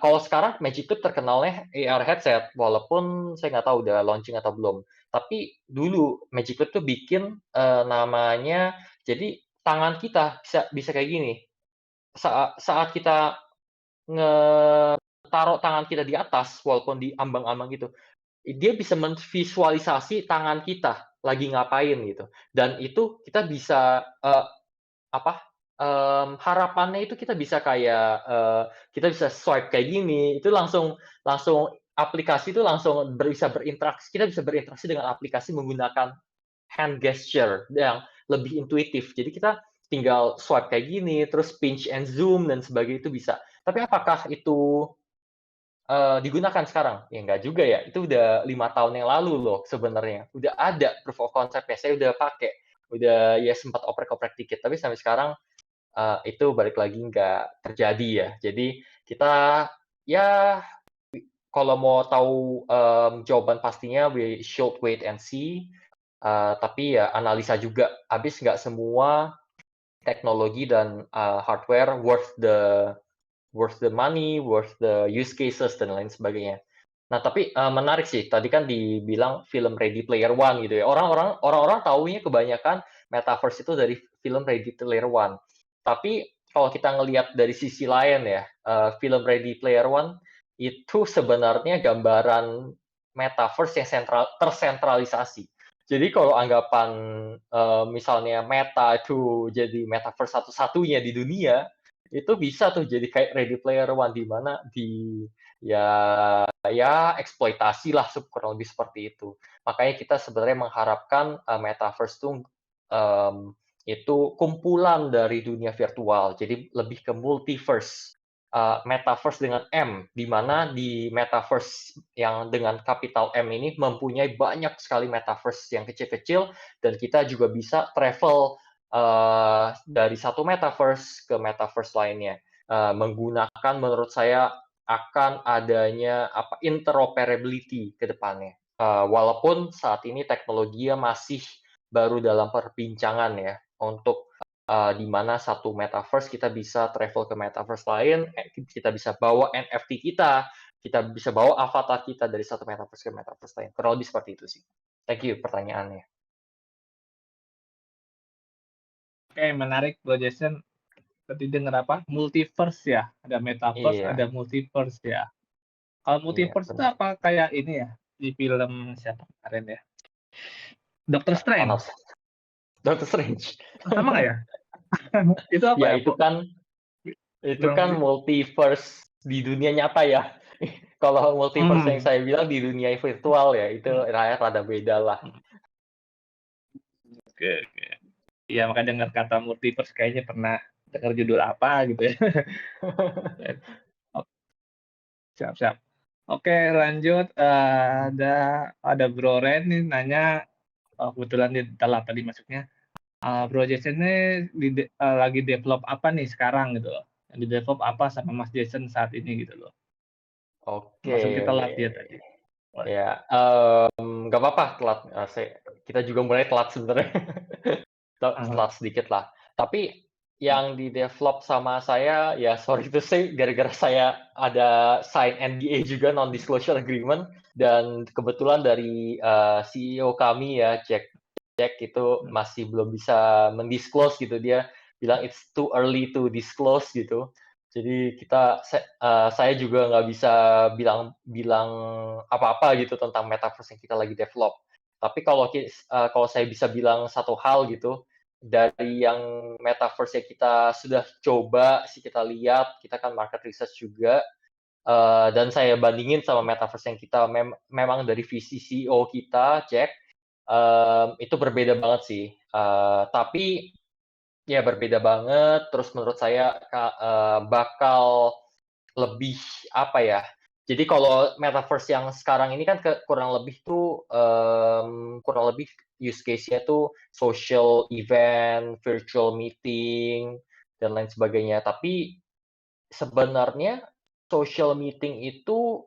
kalau sekarang Magic Leap terkenalnya AR headset, walaupun saya nggak tahu udah launching atau belum. Tapi dulu Magic Leap tuh bikin, namanya jadi tangan kita bisa bisa kayak gini, saat kita taruh tangan kita di atas, walaupun di ambang-ambang gitu, dia bisa memvisualisasi tangan kita lagi ngapain gitu. Dan itu kita bisa, apa, harapannya itu kita bisa kayak, kita bisa swipe kayak gini, itu langsung langsung aplikasi itu langsung bisa berinteraksi, kita bisa berinteraksi dengan aplikasi menggunakan hand gesture yang lebih intuitif. Jadi kita tinggal swipe kayak gini, terus pinch and zoom dan sebagainya itu bisa. Tapi apakah itu, digunakan sekarang? Ya nggak juga ya, itu udah 5 tahun yang lalu loh sebenarnya. Udah ada proof of concept-nya, saya udah pakai. udah ya sempat oprek-oprek dikit, tapi sampai sekarang itu balik lagi nggak terjadi ya. Jadi kita ya kalau mau tahu jawaban pastinya, we should wait and see. Tapi ya analisa juga, habis nggak semua teknologi dan hardware worth the money, worth the use cases dan lain sebagainya. Nah, tapi menarik sih. Tadi kan dibilang film Ready Player One gitu ya. Orang-orang taunya kebanyakan metaverse itu dari film Ready Player One. Tapi kalau kita ngelihat dari sisi lain ya, film Ready Player One itu sebenarnya gambaran metaverse yang tersentralisasi. Jadi kalau anggapan misalnya Meta itu jadi metaverse satu-satunya di dunia, itu bisa tuh jadi kayak Ready Player One di mana ya eksploitasi lah kurang lebih seperti itu. Makanya kita sebenarnya mengharapkan metaverse itu kumpulan dari dunia virtual. Jadi lebih ke multiverse. Metaverse dengan M, di mana di metaverse yang dengan capital M ini mempunyai banyak sekali metaverse yang kecil-kecil, dan kita juga bisa travel dari satu metaverse ke metaverse lainnya. Menggunakan menurut saya akan adanya interoperability ke depannya. Walaupun saat ini teknologinya masih baru dalam perbincangan ya, untuk di mana satu metaverse kita bisa travel ke metaverse lain, kita bisa bawa NFT kita bisa bawa avatar kita dari satu metaverse ke metaverse lain. Kurang lebih seperti itu sih. Thank you pertanyaannya. Oke, menarik Bro Jason. Tadi dengar apa? Multiverse ya. Ada metaverse, Iya, ada multiverse ya. Kalau iya multiverse itu benar. apa kayak ini ya? Di film siapa kemarin ya? Doctor Thanos. Strange. Doctor Strange. Sama nggak ya? Itu apa Ya ya? itu Kurang kan lebih. multiverse di dunia nyata ya. Kalau multiverse yang Hmm. saya bilang di dunia virtual ya, itu Hmm. rada beda lah. Hmm. Oke, oke. Iya, makanya dengar kata multiverse kayaknya pernah dengar judul apa gitu ya. Oh, siap, siap. Oke, lanjut. Ada Bro Ren nih nanya, kebetulan di telat tadi masuknya. Bro Jason ini lagi develop apa nih sekarang gitu loh? Yang di develop apa sama Mas Jason saat ini gitu loh? Oke, Masuk kita telat dia tadi. Boleh. ya, nggak apa-apa telat. Kita juga mulai telat sebenarnya. Ah, Telat sedikit lah. Tapi yang di develop sama saya, ya sorry to say, gara-gara saya ada sign NDA juga, non-disclosure agreement, dan kebetulan dari CEO kami ya, Jack itu hmm. masih belum bisa mendisclose gitu. Dia bilang it's too early to disclose gitu. Jadi saya juga nggak bisa bilang apa-apa gitu tentang metaverse yang kita lagi develop. Tapi kalau saya bisa bilang satu hal gitu, dari yang metaverse yang kita sudah coba sih, kita lihat, kita kan market research juga, dan saya bandingin sama metaverse yang kita memang dari visi CEO kita, Jack, itu berbeda banget sih. Tapi ya berbeda banget, terus menurut saya bakal lebih apa ya, jadi kalau metaverse yang sekarang ini kan kurang lebih tuh, kurang lebih use case-nya tuh social event, virtual meeting, dan lain sebagainya. Tapi sebenarnya social meeting itu,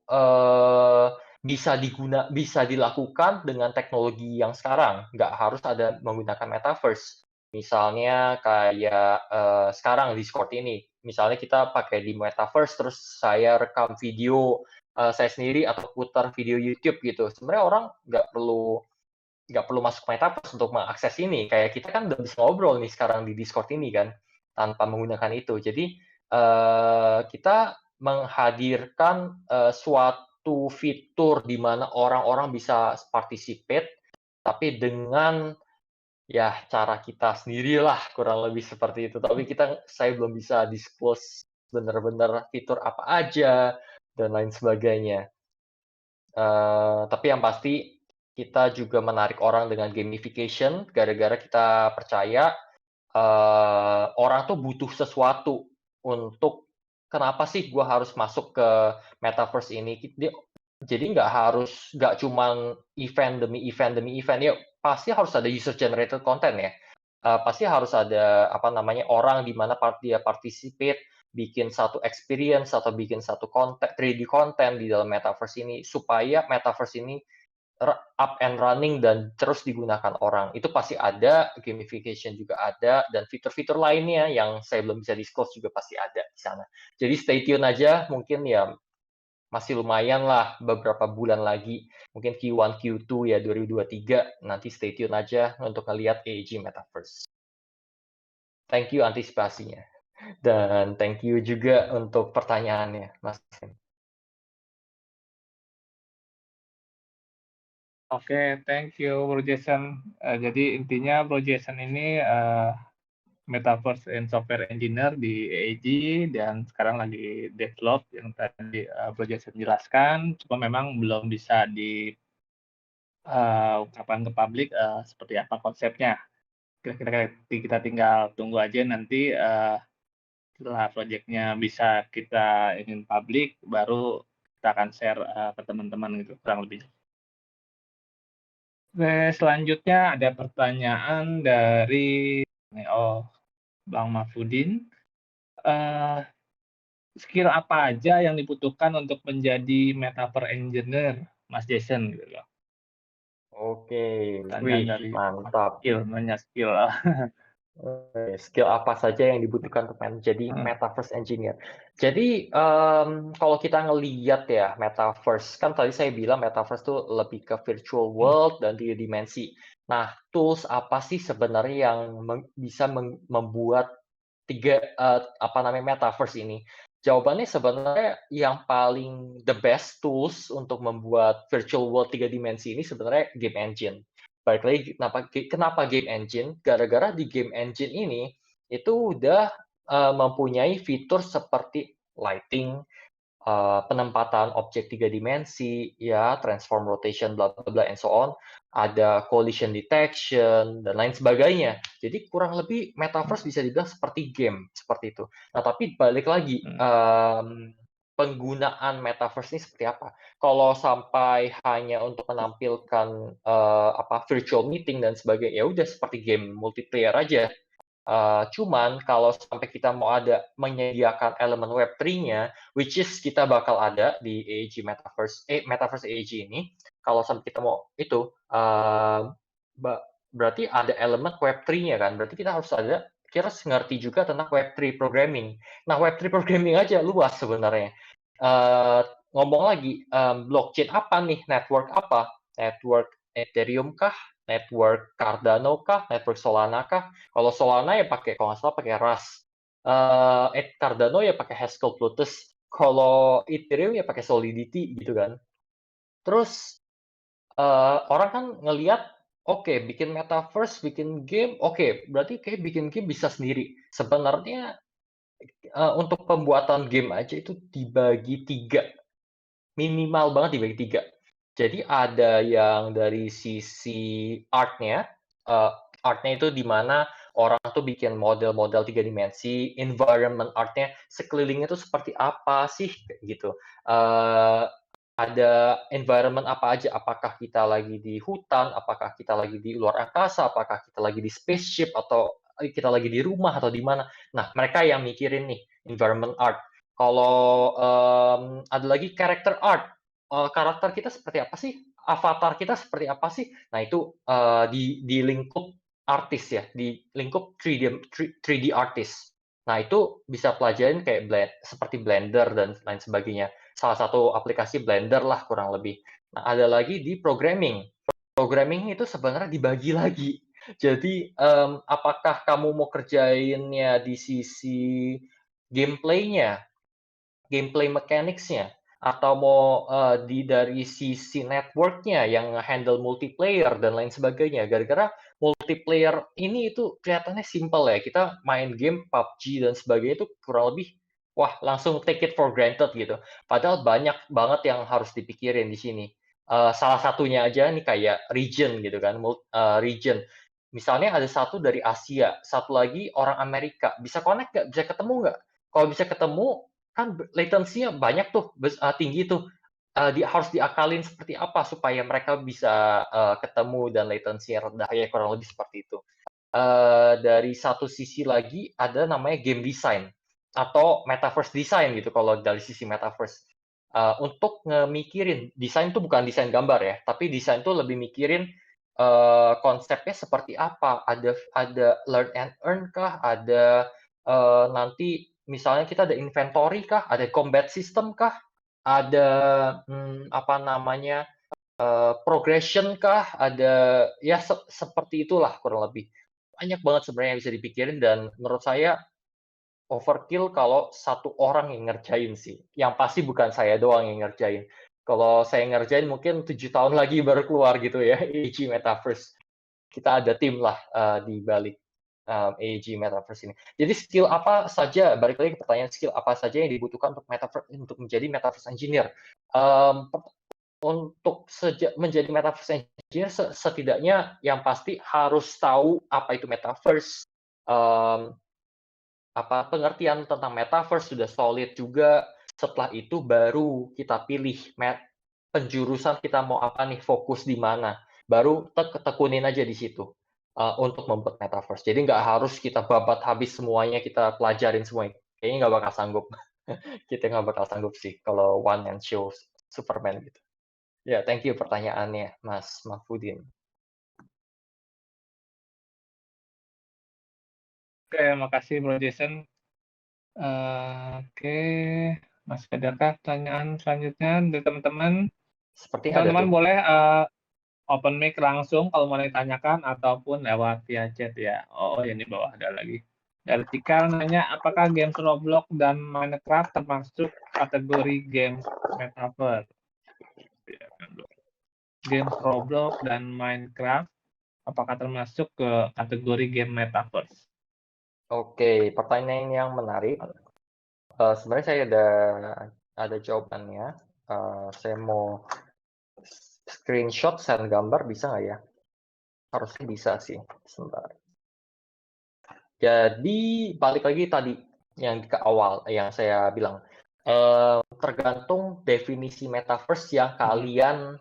bisa dilakukan dengan teknologi yang sekarang, nggak harus ada menggunakan metaverse. Misalnya kayak, sekarang Discord ini, misalnya kita pakai di metaverse, terus saya rekam video, saya sendiri atau putar video YouTube gitu. Sebenarnya orang nggak perlu masuk metaverse untuk mengakses ini. Kayak kita kan udah bisa ngobrol nih sekarang di Discord ini kan, tanpa menggunakan itu. Jadi kita menghadirkan suatu fitur di mana orang-orang bisa participate, tapi dengan ya cara kita sendirilah, kurang lebih seperti itu. Tapi saya belum bisa disclose benar-benar fitur apa aja dan lain sebagainya. Tapi yang pasti kita juga menarik orang dengan gamification, gara-gara kita percaya orang tuh butuh sesuatu untuk kenapa sih gue harus masuk ke metaverse ini. Jadi nggak cuman event demi event ya, pasti harus ada user generated content ya. pasti harus ada, orang di mana dia participate, bikin satu experience atau bikin satu konten 3D konten di dalam metaverse ini, supaya metaverse ini up and running dan terus digunakan orang. Itu pasti ada, gamification juga ada, dan fitur-fitur lainnya yang saya belum bisa disclose juga pasti ada di sana. Jadi stay tune aja, mungkin ya masih lumayan lah beberapa bulan lagi, mungkin Q1, Q2 ya 2023, nanti stay tune aja untuk ngelihat AEG Metaverse. Thank you antisipasinya. Dan thank you juga untuk pertanyaannya, Mas. Oke, thank you Bro Jason. Jadi intinya Bro Jason ini Metaverse and Software Engineer di AEG dan sekarang lagi develop yang tadi Bro Jason jelaskan, cuma memang belum bisa ungkapkan ke publik seperti apa konsepnya. Kira-kira kita tinggal tunggu aja nanti setelah proyeknya bisa kita ingin publik, baru kita akan share ke teman-teman gitu kurang lebih. Oke, selanjutnya ada pertanyaan dari Bang Mahfudin. Eh, skill apa aja yang dibutuhkan untuk menjadi metaverse engineer, Mas Jason? Gitu loh. Oke, Pertanyaan wih, dari mantap. skill, nanya skill. Skill apa saja yang dibutuhkan untuk menjadi metaverse engineer. Jadi, kalau kita ngelihat ya metaverse, kan tadi saya bilang metaverse tuh lebih ke virtual world dan 3 dimensi. Nah, tools apa sih sebenarnya yang bisa membuat metaverse ini? Jawabannya sebenarnya yang paling the best tools untuk membuat virtual world 3 dimensi ini sebenarnya game engine. Balik lagi kenapa game engine, gara-gara di game engine ini, itu udah, mempunyai fitur seperti lighting, penempatan objek 3 dimensi, ya, transform, rotation, bla bla bla, and so on, ada collision detection, dan lain sebagainya. Jadi kurang lebih metaverse bisa dibilang seperti game, seperti itu. Nah, tapi balik lagi, penggunaan metaverse ini seperti apa? Kalau sampai hanya untuk menampilkan, virtual meeting dan sebagainya, ya udah seperti game multiplayer aja. Cuman kalau sampai kita mau menyediakan elemen Web3-nya, which is kita bakal ada di AEG Metaverse AEG ini, kalau sampai kita mau itu, berarti ada elemen Web3-nya kan, berarti kita harus ngerti juga tentang Web3 programming. Nah, Web3 programming aja luas sebenarnya. Eee, Ngomong lagi, blockchain apa nih, network apa? Network Ethereum kah? Network Cardano kah? Network Solana kah? Kalau Solana ya kalau nggak salah pakai Rust. Cardano ya pakai Haskell Plutus. Kalau Ethereum ya pakai Solidity gitu kan. Terus orang kan ngelihat, oke, bikin metaverse, bikin game, oke, berarti kayak bikin game bisa sendiri. Sebenarnya untuk pembuatan game aja itu dibagi 3, minimal banget dibagi 3. Jadi ada yang dari sisi art-nya, art-nya itu di mana orang tuh bikin model-model 3 dimensi, environment art-nya, sekelilingnya itu seperti apa sih, kayak gitu. Ada environment apa aja, apakah kita lagi di hutan, apakah kita lagi di luar angkasa, apakah kita lagi di spaceship, atau kita lagi di rumah, atau di mana. Nah, mereka yang mikirin nih, environment art. Kalau, ada lagi character art, karakter kita seperti apa sih? Avatar kita seperti apa sih? Nah itu, di lingkup artis ya, di lingkup 3D artist. Nah itu bisa pelajarin kayak seperti Blender dan lain sebagainya. Salah satu aplikasi Blender lah kurang lebih. Nah ada lagi di programming. Programming itu sebenarnya dibagi lagi. Jadi, apakah kamu mau kerjainnya di sisi gameplay-nya, gameplay mechanics-nya, atau mau dari sisi network-nya yang handle multiplayer dan lain sebagainya. Gara-gara multiplayer ini itu kelihatannya simple ya. Kita main game PUBG dan sebagainya itu kurang lebih, wah langsung take it for granted gitu. Padahal banyak banget yang harus dipikirin di sini. Salah satunya aja nih kayak region gitu kan, region. Misalnya ada satu dari Asia, satu lagi orang Amerika, bisa connect nggak? Bisa ketemu nggak? Kalau bisa ketemu, kan latency-nya banyak tuh, tinggi tuh. Harus diakalin seperti apa supaya mereka bisa ketemu dan latency-nya rendah, ya kurang lebih seperti itu. dari satu sisi lagi ada namanya game design atau metaverse design gitu kalau dari sisi metaverse. Untuk mikirin desain tuh bukan desain gambar ya, tapi desain tuh lebih mikirin, konsepnya seperti apa, ada learn and earn kah, ada, nanti misalnya kita ada inventory kah, ada combat system kah, ada, apa namanya, progression kah, ada ya seperti itulah kurang lebih. Banyak banget sebenarnya yang bisa dipikirin dan menurut saya overkill kalau satu orang yang ngerjain sih, yang pasti bukan saya doang yang ngerjain. Kalau saya ngerjain mungkin 7 tahun lagi baru keluar gitu ya, AEG Metaverse. Kita ada tim lah, di balik, AEG Metaverse ini. Jadi skill apa saja, balik lagi ke pertanyaan skill apa saja yang dibutuhkan untuk menjadi Metaverse Engineer. Untuk menjadi Metaverse Engineer setidaknya yang pasti harus tahu apa itu Metaverse, mmm pengertian tentang metaverse sudah solid juga, setelah itu baru kita pilih penjurusan kita mau apa nih, fokus di mana, baru tekunin aja di situ, untuk membuat metaverse. Jadi nggak harus kita babat habis semuanya, kita pelajarin semuanya, kayaknya nggak bakal sanggup. Kita nggak bakal sanggup sih kalau one man show Superman gitu. Ya, thank you pertanyaannya, Mas Mahfudin. Oke, makasih Bro Jason. Oke, masih adakah pertanyaan selanjutnya dari teman-teman? Sepertinya ada Teman-teman tuh. boleh open mic langsung kalau mau ditanyakan ataupun lewat via chat ya. Oh, yang di bawah ada lagi. Dari Tikal nanya, apakah games Roblox dan Minecraft termasuk kategori games metaverse? Ya, kan, Bro. Games Roblox dan Minecraft apakah termasuk ke kategori game metaverse? Oke, pertanyaan yang menarik. Sebenarnya saya ada jawabannya. Saya mau screenshot, send gambar, bisa nggak ya? Harusnya bisa sih, sebentar. Jadi balik lagi tadi yang ke awal yang saya bilang, tergantung definisi metaverse yang kalian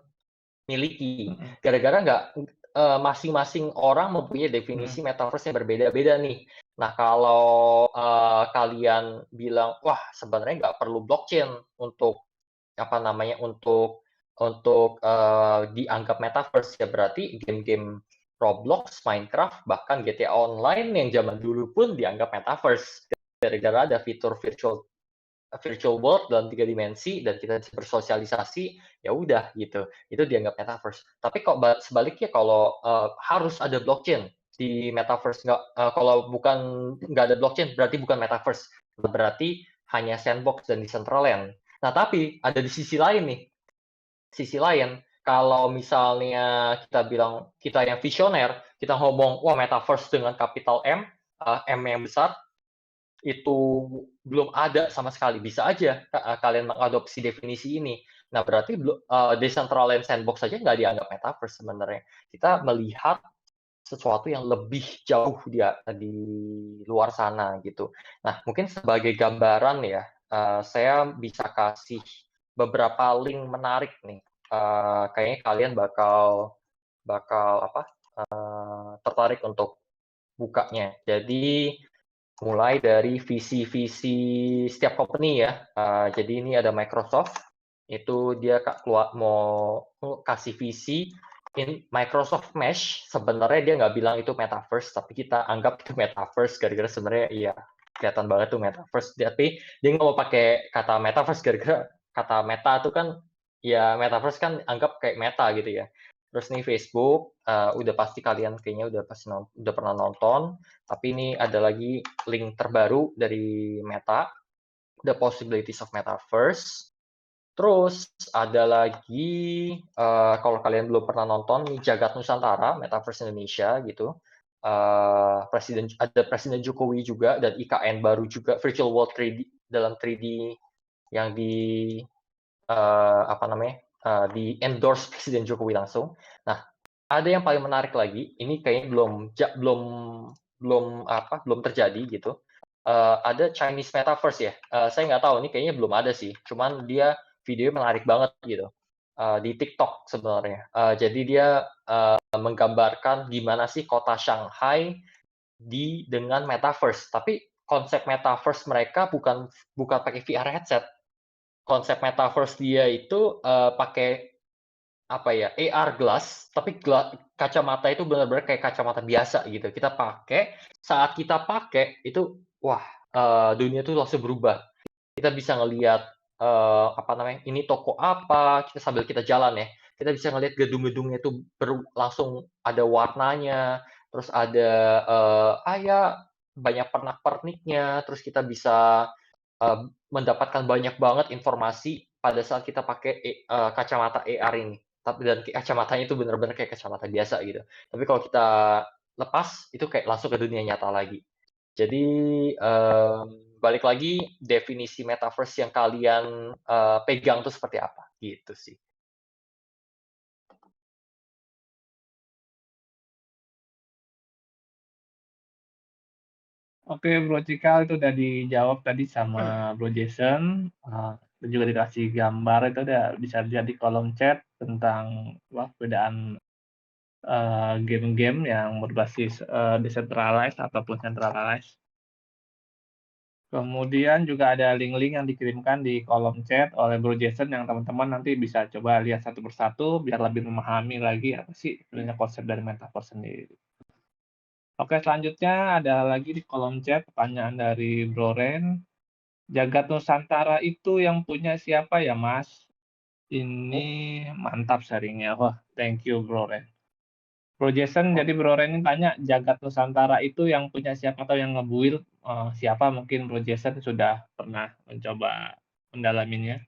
miliki. Gara-gara nggak masing-masing orang mempunyai definisi metaverse yang berbeda-beda nih. Nah, kalau kalian bilang, wah sebenarnya nggak perlu blockchain untuk apa namanya untuk dianggap metaverse ya berarti game-game Roblox, Minecraft, bahkan GTA Online yang zaman dulu pun dianggap metaverse gara-gara ada fitur virtual world dalam 3 dimensi dan kita bisa bersosialisasi, ya udah gitu. Itu dianggap metaverse. Tapi kok sebaliknya kalau harus ada blockchain di metaverse kalau nggak ada blockchain berarti bukan metaverse. Berarti hanya sandbox dan Decentraland. Nah, tapi ada di sisi lain nih. Sisi lain, kalau misalnya kita bilang kita yang visioner, kita ngomong wah metaverse dengan kapital M, M yang besar, itu belum ada sama sekali. Bisa aja kalian mengadopsi definisi ini. Nah, berarti Decentraland Sandbox saja nggak dianggap metaverse sebenarnya. Kita melihat sesuatu yang lebih jauh di luar sana gitu. Nah, mungkin sebagai gambaran ya, saya bisa kasih beberapa link menarik nih. Kayaknya kalian bakal tertarik untuk bukanya. Jadi mulai dari visi-visi setiap company ya. Jadi ini ada Microsoft, itu dia keluar mau kasih visi Microsoft Mesh. Sebenarnya dia nggak bilang itu metaverse, tapi kita anggap itu metaverse gara-gara sebenarnya iya kelihatan banget tuh metaverse. Tapi dia nggak mau pakai kata metaverse gara-gara kata meta itu kan ya metaverse kan anggap kayak meta gitu ya. Terus nih Facebook, udah pasti kalian kayaknya udah pernah nonton. Tapi ini ada lagi link terbaru dari Meta, The Possibilities of Metaverse. Terus ada lagi kalau kalian belum pernah nonton nih Jagat Nusantara, Metaverse Indonesia gitu. Ada Presiden Jokowi juga dan IKN baru juga Virtual World 3D dalam 3D yang di endorse Presiden Jokowi langsung. Nah, ada yang paling menarik lagi, ini kayaknya belum terjadi gitu. Ada Chinese Metaverse ya. Saya nggak tahu, ini kayaknya belum ada sih. Cuman dia videonya menarik banget gitu. Di TikTok sebenarnya. Jadi dia menggambarkan gimana sih kota Shanghai dengan metaverse. Tapi konsep metaverse mereka bukan pakai VR headset. Konsep metaverse dia itu, pakai apa ya, AR glass, tapi kacamata itu benar-benar kayak kacamata biasa gitu. Kita pakai, saat kita pakai itu, wah, dunia itu langsung berubah. Kita bisa ngelihat, apa namanya, ini toko apa, sambil kita jalan ya, kita bisa ngelihat gedung-gedungnya itu langsung ada warnanya, terus ada, ya banyak pernak-perniknya, terus kita bisa, mendapatkan banyak banget informasi pada saat kita pakai kacamata AR ini. Tapi dan kacamatanya itu benar-benar kayak kacamata biasa gitu. Tapi kalau kita lepas, itu kayak langsung ke dunia nyata lagi. Jadi, balik lagi definisi metaverse yang kalian, pegang tuh seperti apa, gitu sih. Oke, Bro Cikal itu udah dijawab tadi sama Bro Jason, dan juga dikasih gambar itu udah bisa lihat di kolom chat tentang perbedaan game-game yang berbasis decentralized ataupun centralized. Kemudian juga ada link-link yang dikirimkan di kolom chat oleh Bro Jason yang teman-teman nanti bisa coba lihat satu persatu biar lebih memahami lagi apa sih sebenarnya konsep dari metaverse sendiri. Oke, selanjutnya ada lagi di kolom chat pertanyaan dari Bro Ren. Jagat Nusantara itu yang punya siapa ya, Mas? Ini Oh, mantap sharing-nya. Wah, thank you, Bro Ren. Bro Jason, oh, jadi Bro Ren ini tanya, Jagat Nusantara itu yang punya siapa atau yang nge-build, siapa? Mungkin Bro Jason sudah pernah mencoba mendalaminya.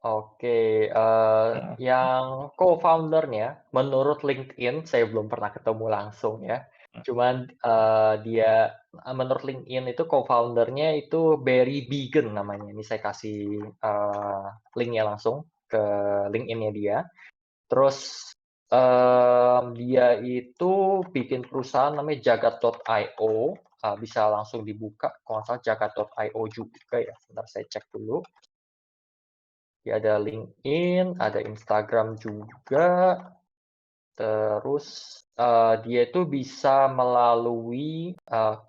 oke, Heeh, yang co-founder-nya menurut LinkedIn, saya belum pernah ketemu langsung ya, heeh. cuman, dia menurut LinkedIn itu co-founder-nya itu Barry Began namanya. Ini saya kasih, link-nya langsung ke LinkedIn-nya dia. Terus, dia itu bikin perusahaan namanya Jagat.io, bisa langsung dibuka kalau nggak salah Jagat.io juga ya, sebentar saya cek dulu. Dia ada LinkedIn, ada Instagram juga, terus, dia itu bisa melalui,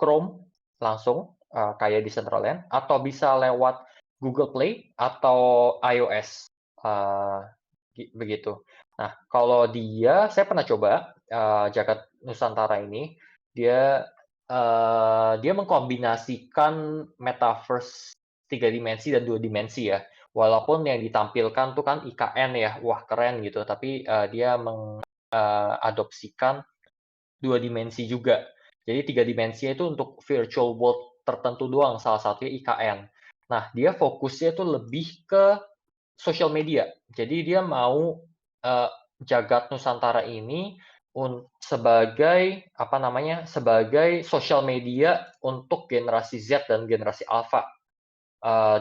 Chrome langsung, kayak di Decentraland, atau bisa lewat Google Play atau iOS, eee, begitu. Nah, kalau saya pernah coba, Jagat Nusantara ini, dia, dia mengkombinasikan metaverse 3 dimensi dan 2 dimensi ya. Walaupun yang ditampilkan tuh kan IKN ya, wah keren gitu, tapi, dia adopsikan 2 dimensi juga. Jadi 3 dimensinya itu untuk virtual world tertentu doang, salah satunya IKN. Nah, dia fokusnya itu lebih ke sosial media. Jadi dia mau, eee, Jagat Nusantara ini sebagai, apa namanya, sebagai sosial media untuk generasi Z dan generasi Alpha.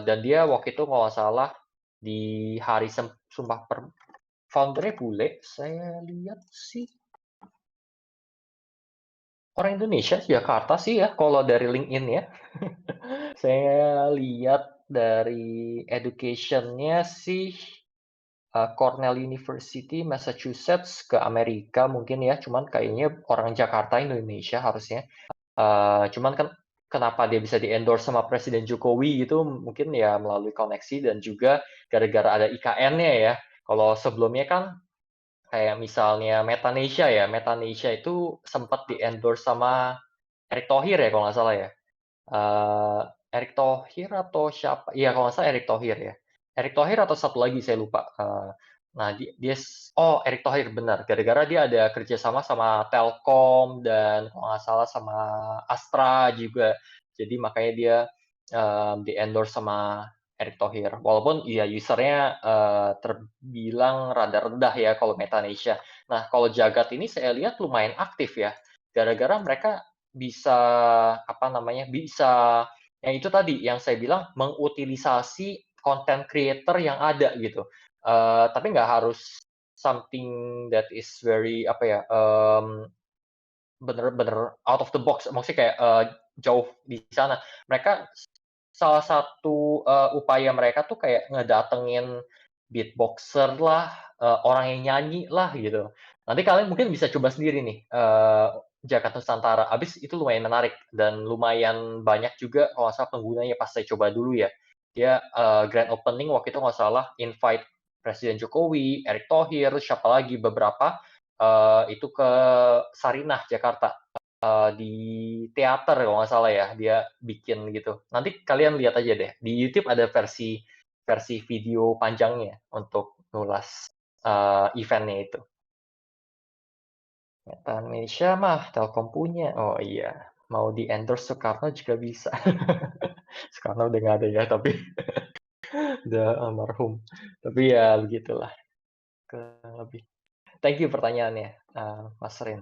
Dan dia waktu itu kalau nggak salah di hari Sumpah founder-nya bule, saya lihat sih orang Indonesia, Jakarta sih ya, kalau dari LinkedIn ya. Saya lihat dari education-nya sih, Cornell University, Massachusetts ke Amerika mungkin ya, cuman kayaknya orang Jakarta, Indonesia harusnya. Cuman kan kenapa dia bisa di-endorse sama Presiden Jokowi gitu, mungkin ya melalui koneksi dan juga gara-gara ada IKN-nya ya. Kalau sebelumnya kan kayak misalnya Metanesia ya, Metanesia itu sempat di-endorse sama Erick Thohir ya kalau nggak salah ya. Eee, Erick Thohir atau siapa, iya kalau nggak salah Erick Thohir ya. Erick Thohir atau satu lagi saya lupa, nah Erick Thohir benar, gara-gara dia ada kerjasama sama Telkom dan kalau nggak salah sama Astra juga. Jadi makanya dia, di-endorse sama Erick Thohir. Walaupun ya user-nya, terbilang rada rendah ya kalau Metanesia. Nah kalau Jagat ini saya lihat lumayan aktif ya, gara-gara mereka bisa, apa namanya, bisa yang itu tadi, yang saya bilang mengutilisasi content creator yang ada gitu. Tapi nggak harus something that is very, apa ya, bener-bener out of the box, maksudnya kayak, jauh di sana. Mereka salah satu, upaya mereka tuh kayak ngedatengin beatboxer lah, orang yang nyanyi lah gitu. Nanti kalian mungkin bisa coba sendiri nih, Jakarta Nusantara. Habis itu lumayan menarik dan lumayan banyak juga kalau nggak salah penggunanya pas saya coba dulu ya. Dia grand opening waktu itu nggak salah invite Presiden Jokowi, Erick Thohir, siapa lagi beberapa itu ke Sarinah Jakarta di teater kalau nggak salah ya dia bikin gitu. Nanti kalian lihat aja deh di YouTube ada versi versi video panjangnya untuk ngulas eventnya itu. Meta Indonesia mah Telkom punya. Oh iya, mau di endorse Soekarno juga bisa. Soekarno udah nggak ada ya, tapi udah almarhum. Tapi ya begitulah kurang lebih. Thank you pertanyaannya, Mas Rin.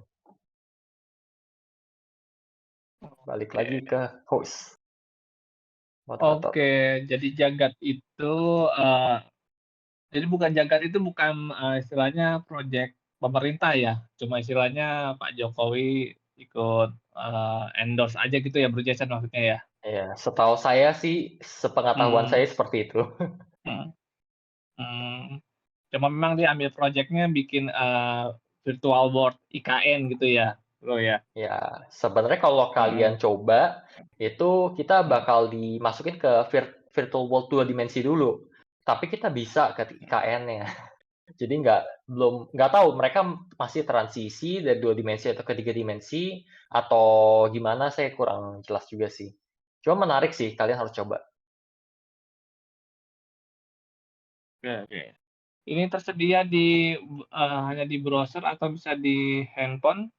Balik Oke. lagi ke host, moderator. Oke, jadi jagat itu eh, jadi bukan jagat itu bukan istilahnya proyek pemerintah ya, cuma istilahnya Pak Jokowi ikut endorse aja gitu ya, berjasa maksudnya ya. Ya, setahu saya sih, sepengetahuan Hmm, saya seperti itu. hmm, hmm. Cuma memang dia ambil proyeknya bikin virtual world IKN gitu ya, bro ya. Ya, sebenarnya kalau Hmm, kalian coba, itu kita hmm. bakal dimasukin ke virtual world 2 dimensi dulu. Tapi kita bisa ke IKN-nya. Jadi nggak tahu mereka masih transisi dari 2 dimensi atau ke 3 dimensi atau gimana saya kurang jelas juga sih. Cuma menarik sih, kalian harus coba. Oke, oke. Ini tersedia di hanya di browser atau bisa di handphone?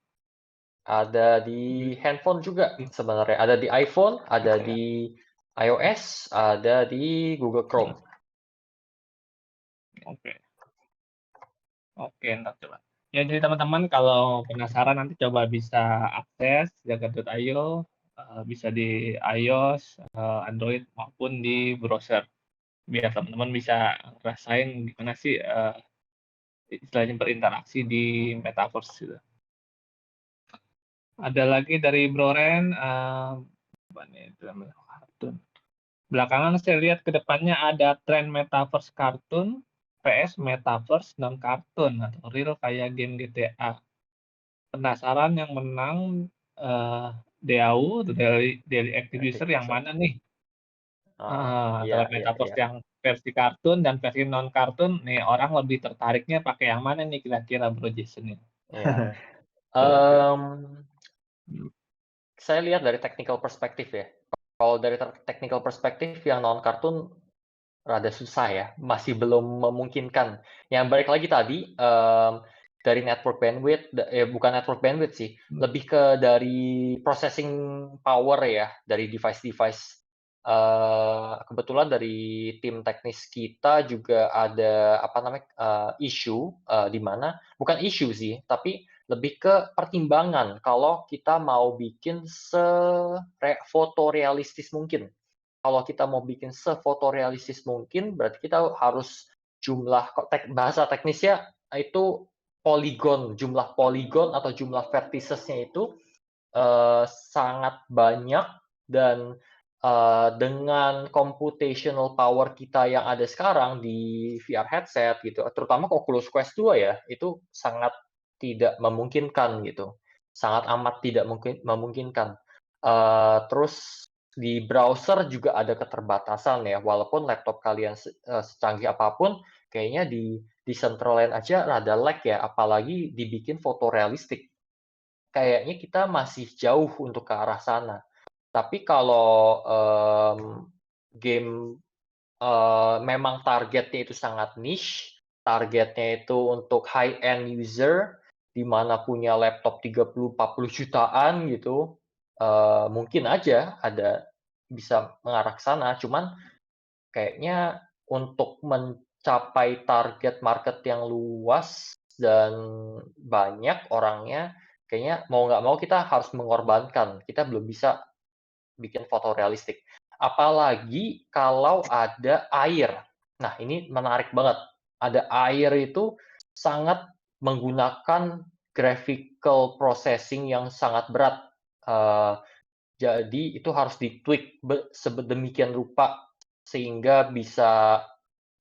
Ada di handphone juga sebenarnya, ada di iPhone, ada Bisa ya. di iOS, ada di Google Chrome. Hmm, oke. Oke, entar coba. Ya, jadi teman-teman kalau penasaran nanti coba bisa akses jagat.io, bisa di iOS, Android maupun di browser. Biar teman-teman bisa rasain gimana sih istilahnya berinteraksi di metaverse gitu. Ada lagi dari Bro Ren, apa nih, itu namanya kartun. Belakangan saya lihat ke depannya ada tren metaverse kartun, PS metaverse non kartun atau real kayak game GTA. Penasaran yang menang DAU, Daily Active User yang Activision. mana nih? Iya Antara iya metaverse iya. yang versi kartun dan versi non kartun, nih orang lebih tertariknya pakai yang mana nih kira-kira Bro Jason nih? Iya. Kira-kira. Mmm, saya lihat dari technical perspektif ya. Kalau dari technical perspektif yang non kartun rada susah ya, masih belum memungkinkan. Yang balik lagi tadi, dari network bandwidth, bukan network bandwidth sih, Hmm, lebih ke dari processing power ya, dari device-device. Kebetulan dari tim teknis kita juga ada, apa namanya, issue, di mana bukan issue sih, tapi lebih ke pertimbangan kalau kita mau bikin fotorealistis mungkin. Kalau kita mau bikin sefotorealistis mungkin, berarti kita harus jumlah bahasa teknisnya itu poligon, jumlah poligon atau jumlah verticesnya itu sangat banyak dan dengan computational power kita yang ada sekarang di VR headset gitu, terutama Oculus Quest 2 ya, itu sangat tidak memungkinkan gitu, sangat amat tidak memungkinkan. Terus di browser juga ada keterbatasan ya, walaupun laptop kalian secanggih apapun, kayaknya di Decentraland aja rada lag ya, apalagi dibikin fotorealistik. Kayaknya kita masih jauh untuk ke arah sana. Tapi kalau, game, memang targetnya itu sangat niche, targetnya itu untuk high end user, di mana punya laptop 30, 40 jutaan gitu, mungkin aja ada bisa mengarah ke sana. Cuman kayaknya untuk mencapai target market yang luas dan banyak orangnya, kayaknya mau nggak mau kita harus mengorbankan, kita belum bisa bikin foto realistik. Apalagi kalau ada air. Nah, ini menarik banget. Ada air itu sangat menggunakan graphical processing yang sangat berat. Eee, jadi itu harus di-tweak sedemikian rupa sehingga bisa,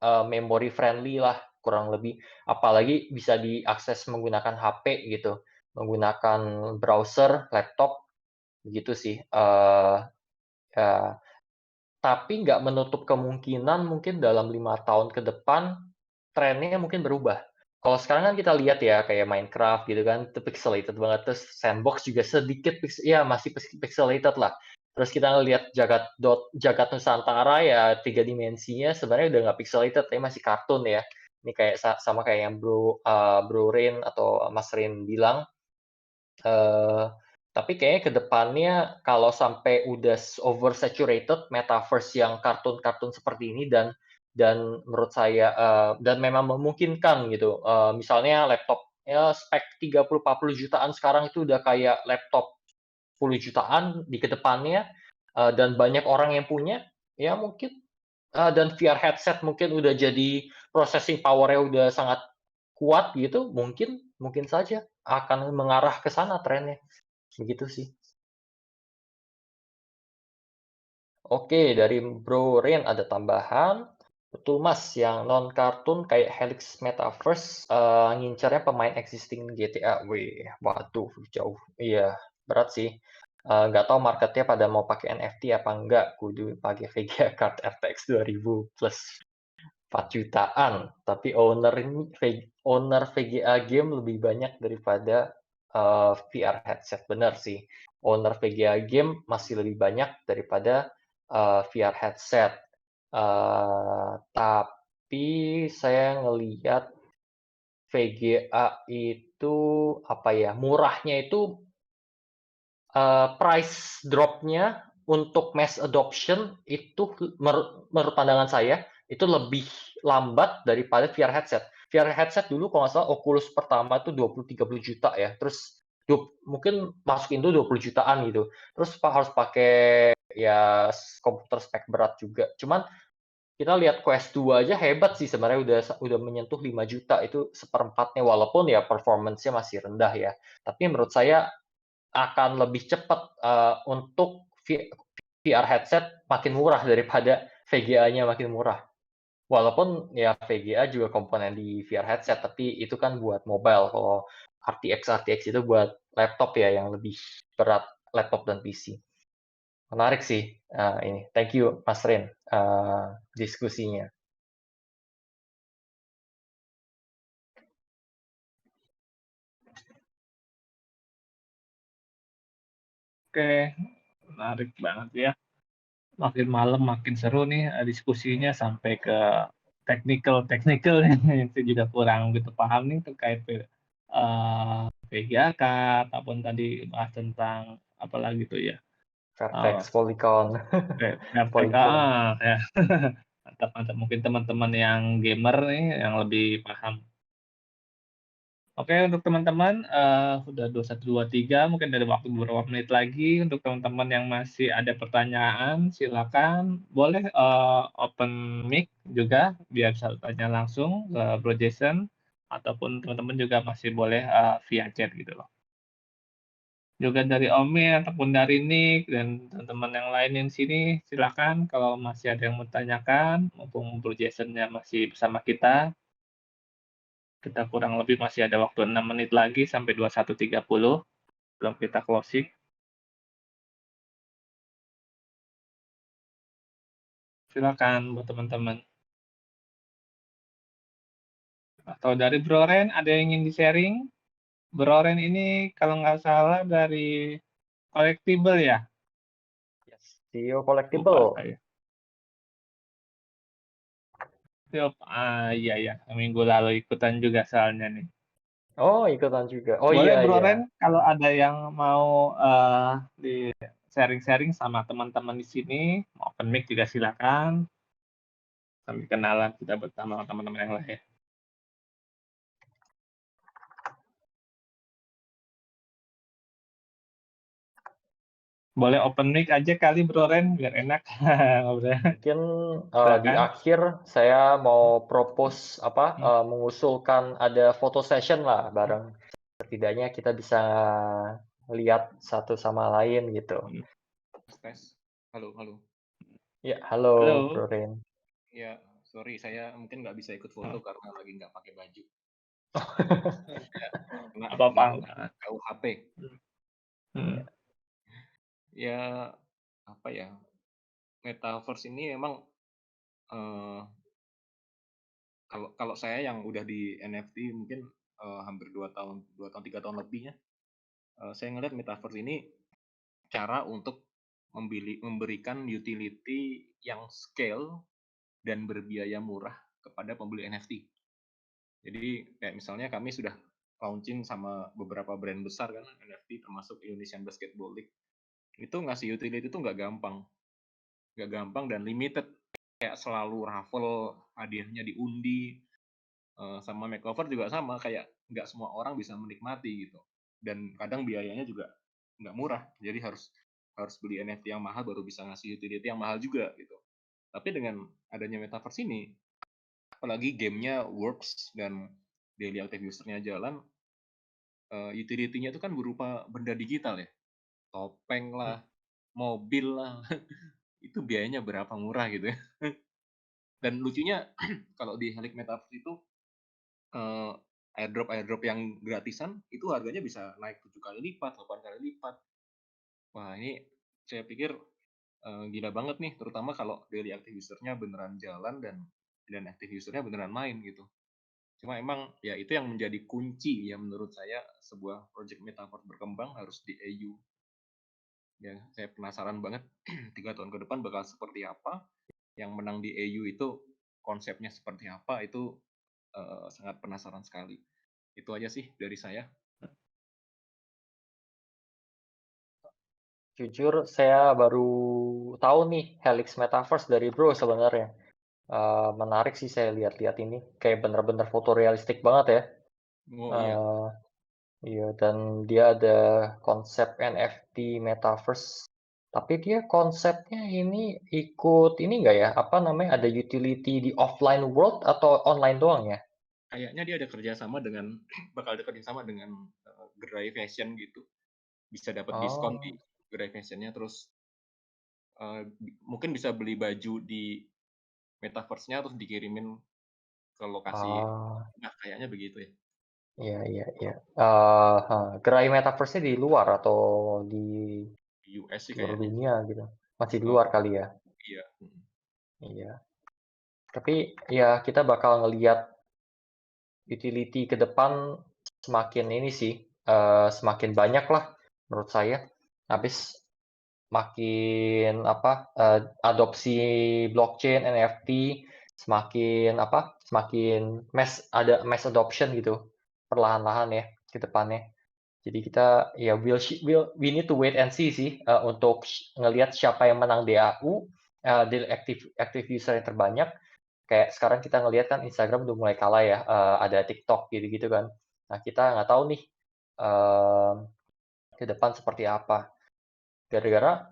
memory friendly lah kurang lebih, apalagi bisa diakses menggunakan HP gitu. menggunakan browser, laptop, begitu sih. Ya, tapi nggak menutup kemungkinan mungkin dalam 5 tahun ke depan, trennya mungkin berubah. Kalau sekarang kan kita lihat ya, kayak Minecraft gitu kan, itu pixelated banget, terus Sandbox juga sedikit ya masih pixelated lah. Terus kita ngelihat Jagat Nusantara ya 3 dimensinya sebenarnya udah nggak pixelated, tapi masih kartun ya. Ini kayak sama kayak yang Bro Rin atau Mas Rin bilang, Eee, tapi kayaknya ke depannya kalau sampai udah oversaturated metaverse yang kartun-kartun seperti ini dan menurut saya, dan memang memungkinkan gitu, misalnya laptop ya spek 30, 40 jutaan sekarang itu udah kayak laptop 10 jutaan di ke depannya, dan banyak orang yang punya, ya mungkin, dan VR headset mungkin udah jadi processing power-nya udah sangat kuat gitu, mungkin mungkin saja akan mengarah ke sana trennya. Begitu sih. Oke, dari Bro Rian ada tambahan. Betul Mas, yang non kartun kayak Helix Metaverse ngincernya pemain existing GTA. Wih, waduh, jauh. Iya, berat sih. Nggak tahu marketnya pada mau pakai NFT apa enggak. Kudu pakai VGA card RTX 2000 plus 4 jutaan. Tapi owner VGA game lebih banyak daripada VR headset. Benar sih. Owner VGA game masih lebih banyak daripada VR headset. Tapi saya ngelihat VGA itu apa ya, murahnya itu price drop-nya untuk mass adoption itu menurut pandangan saya, itu lebih lambat daripada VR headset. VR headset dulu kalau nggak salah Oculus pertama itu 20-30 juta ya, terus mungkin masuk Indo 20 jutaan gitu. Terus harus pakai ya komputer spek berat juga. Cuman kita lihat Quest 2 aja hebat sih sebenarnya udah menyentuh 5 juta, itu seperempatnya walaupun ya performance-nya masih rendah ya. Tapi menurut saya akan lebih cepat, untuk VR headset makin murah daripada VGA-nya makin murah. Walaupun ya VGA juga komponen di VR headset, tapi itu kan buat mobile, kalau RTX itu buat laptop ya yang lebih berat, laptop dan PC. Menarik sih, ini. Thank you Mas Rin, diskusinya. Oke, menarik banget ya. Makin malam makin seru nih diskusinya sampai ke teknikal yang saya juga kurang gitu paham nih terkait VGA ataupun tadi bahas tentang apa lagi tuh ya, eee, Vertex, Polycon, Vertex Polygon. ya. Mantap mantap. Mungkin teman-teman yang gamer nih yang lebih paham. Oke, untuk teman-teman, udah 21.23, mungkin ada waktu beberapa menit lagi. Untuk teman-teman yang masih ada pertanyaan, silakan boleh, open mic juga, biar bisa tanya langsung ke Bro Jason, ataupun teman-teman juga masih boleh, via chat gitu loh. Juga dari Omi ataupun dari Nick dan teman-teman yang lain yang sini, silakan kalau masih ada yang mau tanyakan, mumpung Bro Jason-nya masih bersama kita kurang lebih masih ada waktu 6 menit lagi sampai 21.30. Belum kita closing, silakan buat teman-teman. Atau dari Bro Ren ada yang ingin di-sharing? Bro Ren ini kalau nggak salah dari Collectible ya? Yes, CEO Lupa Collectible. saya. Iya ya, minggu lalu ikutan juga soalnya nih. Oh, ikutan juga. Oh Boleh iya Bro iya. Ren kalau ada yang mau di sharing-sharing sama teman-teman di sini, mau open mic juga silakan. Sambil kenalan kita bersama teman-teman yang lain. Boleh open mic aja kali Bro Ren, biar enak ngobrol. Mungkin, di Silakan. akhir saya mau propose apa, Hmm, mengusulkan ada photo session lah bareng. Setidaknya kita bisa lihat satu sama lain gitu. hmm. Tes. Halo, halo. Ya, halo Halo. Bro Rin. Ya, sorry saya mungkin nggak bisa ikut foto Oh, karena lagi nggak pakai baju. Kayak kena Apa-apa kena enggak. KUHP. Hmm. Ya apa ya? Metaverse ini emang kalau kalau saya yang udah di NFT mungkin hampir 2 tahun 3 tahun lebih ya. Saya ngelihat metaverse ini cara untuk memberikan utility yang scale dan berbiaya murah kepada pembeli NFT. Jadi kayak misalnya kami sudah launching sama beberapa brand besar kan NFT termasuk Indonesian Basketball League. Itu ngasih utility itu nggak gampang dan limited. Kayak selalu raffle, hadiahnya diundi, sama makeover juga sama kayak nggak semua orang bisa menikmati gitu. Dan kadang biayanya juga nggak murah. Jadi harus harus beli NFT yang mahal baru bisa ngasih utility yang mahal juga gitu. Tapi dengan adanya metaverse ini, apalagi gamenya works dan daily active usernya jalan, utility-nya itu kan berupa benda digital ya, topeng lah, mobil lah, itu biayanya berapa murah gitu ya. Dan lucunya kalau di Helix Metaverse itu airdrop yang gratisan itu harganya bisa naik 7 kali lipat, 8 kali lipat. Wah ini saya pikir gila banget nih, terutama kalau daily active user-nya beneran jalan dan active user-nya beneran main gitu. Cuma emang ya itu yang menjadi kunci ya menurut saya sebuah project metaverse berkembang harus di EU. Ya, saya penasaran banget 3 tahun ke depan bakal seperti apa. Yang menang di EU itu konsepnya seperti apa itu sangat penasaran sekali. Itu aja sih dari saya. Jujur saya baru tahu nih Helix Metaverse dari Bro sebenarnya. Menarik sih saya lihat-lihat ini. Kayak bener-bener fotorealistik banget ya. Oh iya, Eh, iya, dan dia ada konsep NFT Metaverse. Tapi dia konsepnya ini ikut ini nggak ya? Apa namanya? Ada utility di offline world atau online doang ya? kayaknya dia ada kerjasama dengan bakal ada kerjasama dengan Gerai Fashion gitu. Bisa dapat diskon di Oh, Gerai Fashion-nya terus mungkin bisa beli baju di metaverse-nya terus dikirimin ke lokasi. ah, Nah, kayaknya begitu ya. iya, iya, iya. Gerai Metaverse-nya di luar atau di Di US sih seluruh kayaknya. dunia gitu? Masih di Oh, luar kali ya? iya. Iya. Tapi ya kita bakal ngelihat utility ke depan semakin ini sih, semakin banyak lah menurut saya. Habis makin apa, adopsi blockchain, NFT semakin apa, semakin ada mass adoption gitu, perlahan-lahan ya ke depannya. Jadi kita ya we need to wait and see sih, untuk ngelihat siapa yang menang DAU, daily active user yang terbanyak. Kayak sekarang kita ngelihat kan Instagram udah mulai kalah ya, ada TikTok gitu-gitu kan. Nah, kita nggak tahu nih, mmm, ke depan seperti apa. Gara-gara,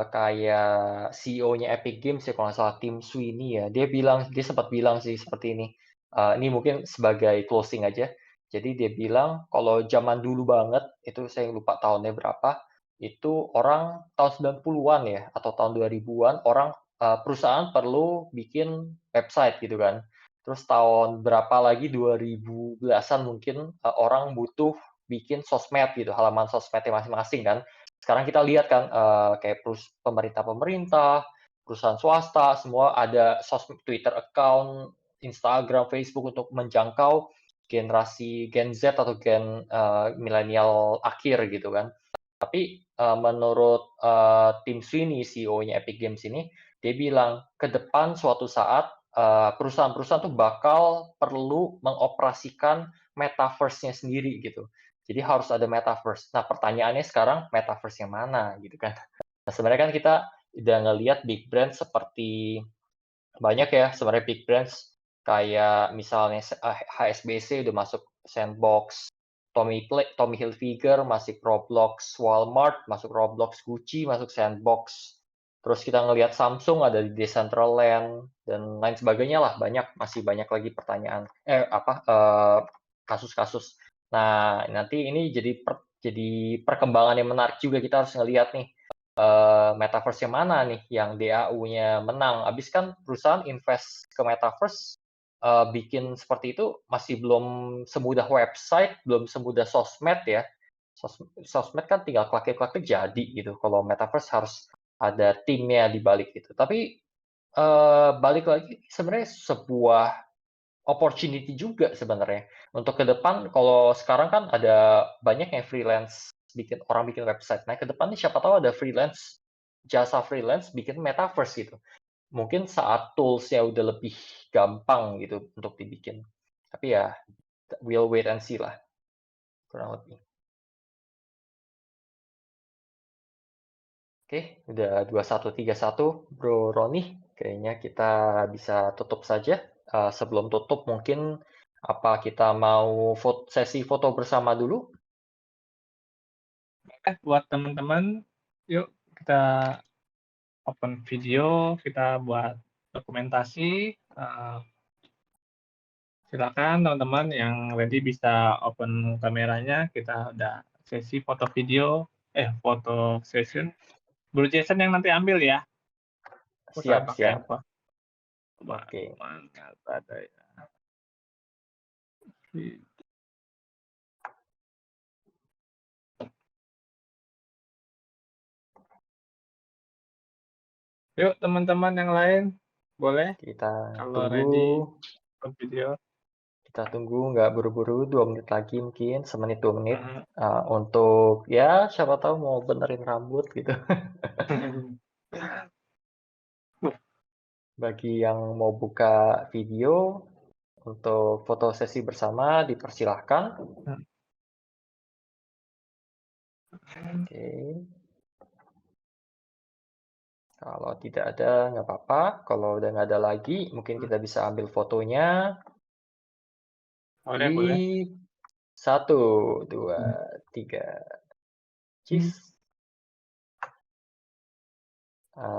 kayak CEO-nya Epic Games ya kalau nggak salah, Tim Sweeney ya, dia sempat bilang sih seperti ini mungkin sebagai closing aja. Jadi dia bilang kalau zaman dulu banget, itu saya lupa tahunnya berapa, itu orang tahun 90-an ya atau tahun 2000-an orang, perusahaan perlu bikin website gitu kan. Terus tahun berapa lagi 2010-an mungkin, orang butuh bikin sosmed gitu, halaman sosmednya masing-masing kan. Sekarang kita lihat kan, kayak pemerintah-pemerintah, perusahaan swasta, semua ada Twitter account, Instagram, Facebook untuk menjangkau generasi Gen Z atau milenial akhir gitu kan. Tapi, menurut, Tim Sweeney, CEO-nya Epic Games ini, dia bilang, ke depan suatu saat, perusahaan-perusahaan tuh bakal perlu mengoperasikan metaverse-nya sendiri gitu. Jadi harus ada metaverse. Nah, pertanyaannya sekarang metaverse yang mana gitu kan. Nah, sebenarnya kan kita udah ngelihat big brand seperti banyak ya sebenarnya big brands kayak misalnya HSBC udah masuk Sandbox, Tommy Hilfiger masuk Roblox, Walmart masuk Roblox, Gucci masuk Sandbox. Terus kita ngelihat Samsung ada di Decentraland dan lain sebagainya lah, masih banyak lagi pertanyaan kasus-kasus. Nah, nanti ini jadi perkembangan yang menarik juga kita harus ngelihat nih metaverse yang mana nih yang DAU-nya menang. Habis kan perusahaan invest ke metaverse bikin seperti itu masih belum semudah website, belum semudah sosmed ya. Sosmed kan tinggal klik-klik jadi gitu. Kalau metaverse harus ada timnya di balik itu. Tapi balik lagi sebenarnya sebuah opportunity juga sebenarnya. Untuk ke depan kalau sekarang kan ada banyak yang freelance orang bikin website. Nah, ke depan nih siapa tahu ada jasa freelance bikin metaverse gitu. Mungkin saat tools-nya udah lebih gampang gitu untuk dibikin. Tapi ya we'll wait and see lah kurang lebih. Oke, udah 2131 Bro Roni. Kayaknya kita bisa tutup saja. Sebelum tutup mungkin apa kita mau sesi foto bersama dulu? Buat teman-teman, yuk kita open video, kita buat dokumentasi. Silakan teman-teman yang ready bisa open kameranya. Kita udah sesi foto foto session. Bro Jason yang nanti ambil ya. Siap, Pakai siap. handphone. Oke. Mana ada ya. Yuk teman-teman yang lain, boleh Kita kalau tunggu. ready open video. Kita tunggu, nggak buru-buru, 2 menit lagi mungkin, semenit 2 menit. Untuk ya siapa tahu mau benerin rambut gitu. Bagi yang mau buka video untuk foto sesi bersama dipersilahkan. Oke. Kalau tidak ada nggak apa-apa. Kalau udah nggak ada lagi, mungkin kita bisa ambil fotonya. Boleh. 1, 2, 3. Cheese.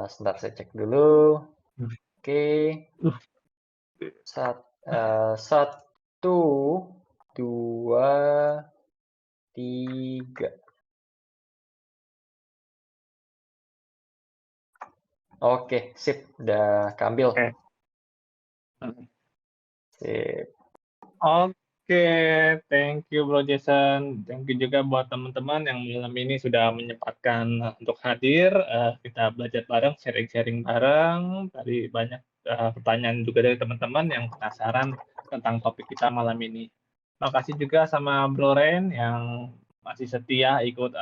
Sebentar saya cek dulu. Oke. 1, 2, 3. Oke, sip. Udah keambil. Oke. Sip. Oke, thank you Bro Jason. Thank you juga buat teman-teman yang malam ini sudah menyempatkan untuk hadir. Kita belajar bareng, sharing-sharing bareng. Tadi banyak pertanyaan juga dari teman-teman yang penasaran tentang topik kita malam ini. Makasih juga sama Bro Ren yang masih setia ikut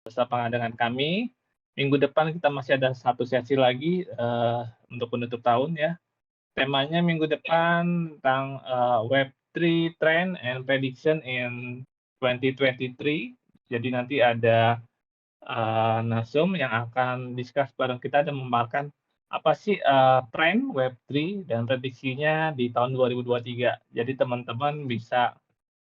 bersama dengan kami. Minggu depan kita masih ada satu sesi lagi untuk penutup tahun ya. Temanya minggu depan tentang Web3 Trend and Prediction in 2023. Jadi nanti ada Nasum yang akan discuss bareng kita dan memaparkan apa sih tren Web3 dan prediksinya di tahun 2023. Jadi teman-teman bisa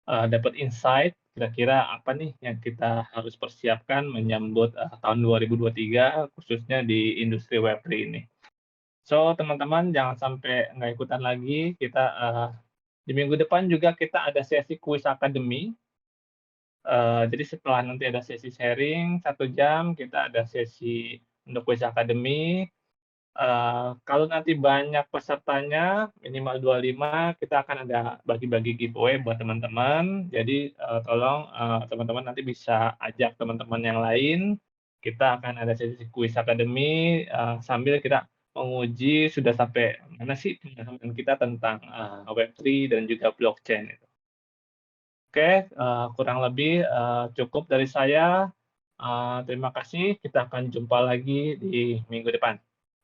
dapat insight kira-kira apa nih yang kita harus persiapkan menyambut tahun 2023 khususnya di industri Web3 ini. So, teman-teman jangan sampai nggak ikutan lagi. Kita di minggu depan juga kita ada sesi kuis akademi. Jadi setelah nanti ada sesi sharing 1 jam, kita ada sesi untuk kuis akademi. Kalau nanti banyak pesertanya, minimal 25, kita akan ada bagi-bagi giveaway buat teman-teman. Jadi tolong teman-teman nanti bisa ajak teman-teman yang lain. Kita akan ada sesi kuis akademi sambil kita menguji sudah sampai mana sih pengetahuan kita tentang Web3 dan juga blockchain. Oke, kurang lebih cukup dari saya. Terima kasih. Kita akan jumpa lagi di minggu depan.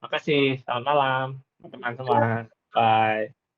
Makasih. Selamat malam, teman-teman semua. Bye.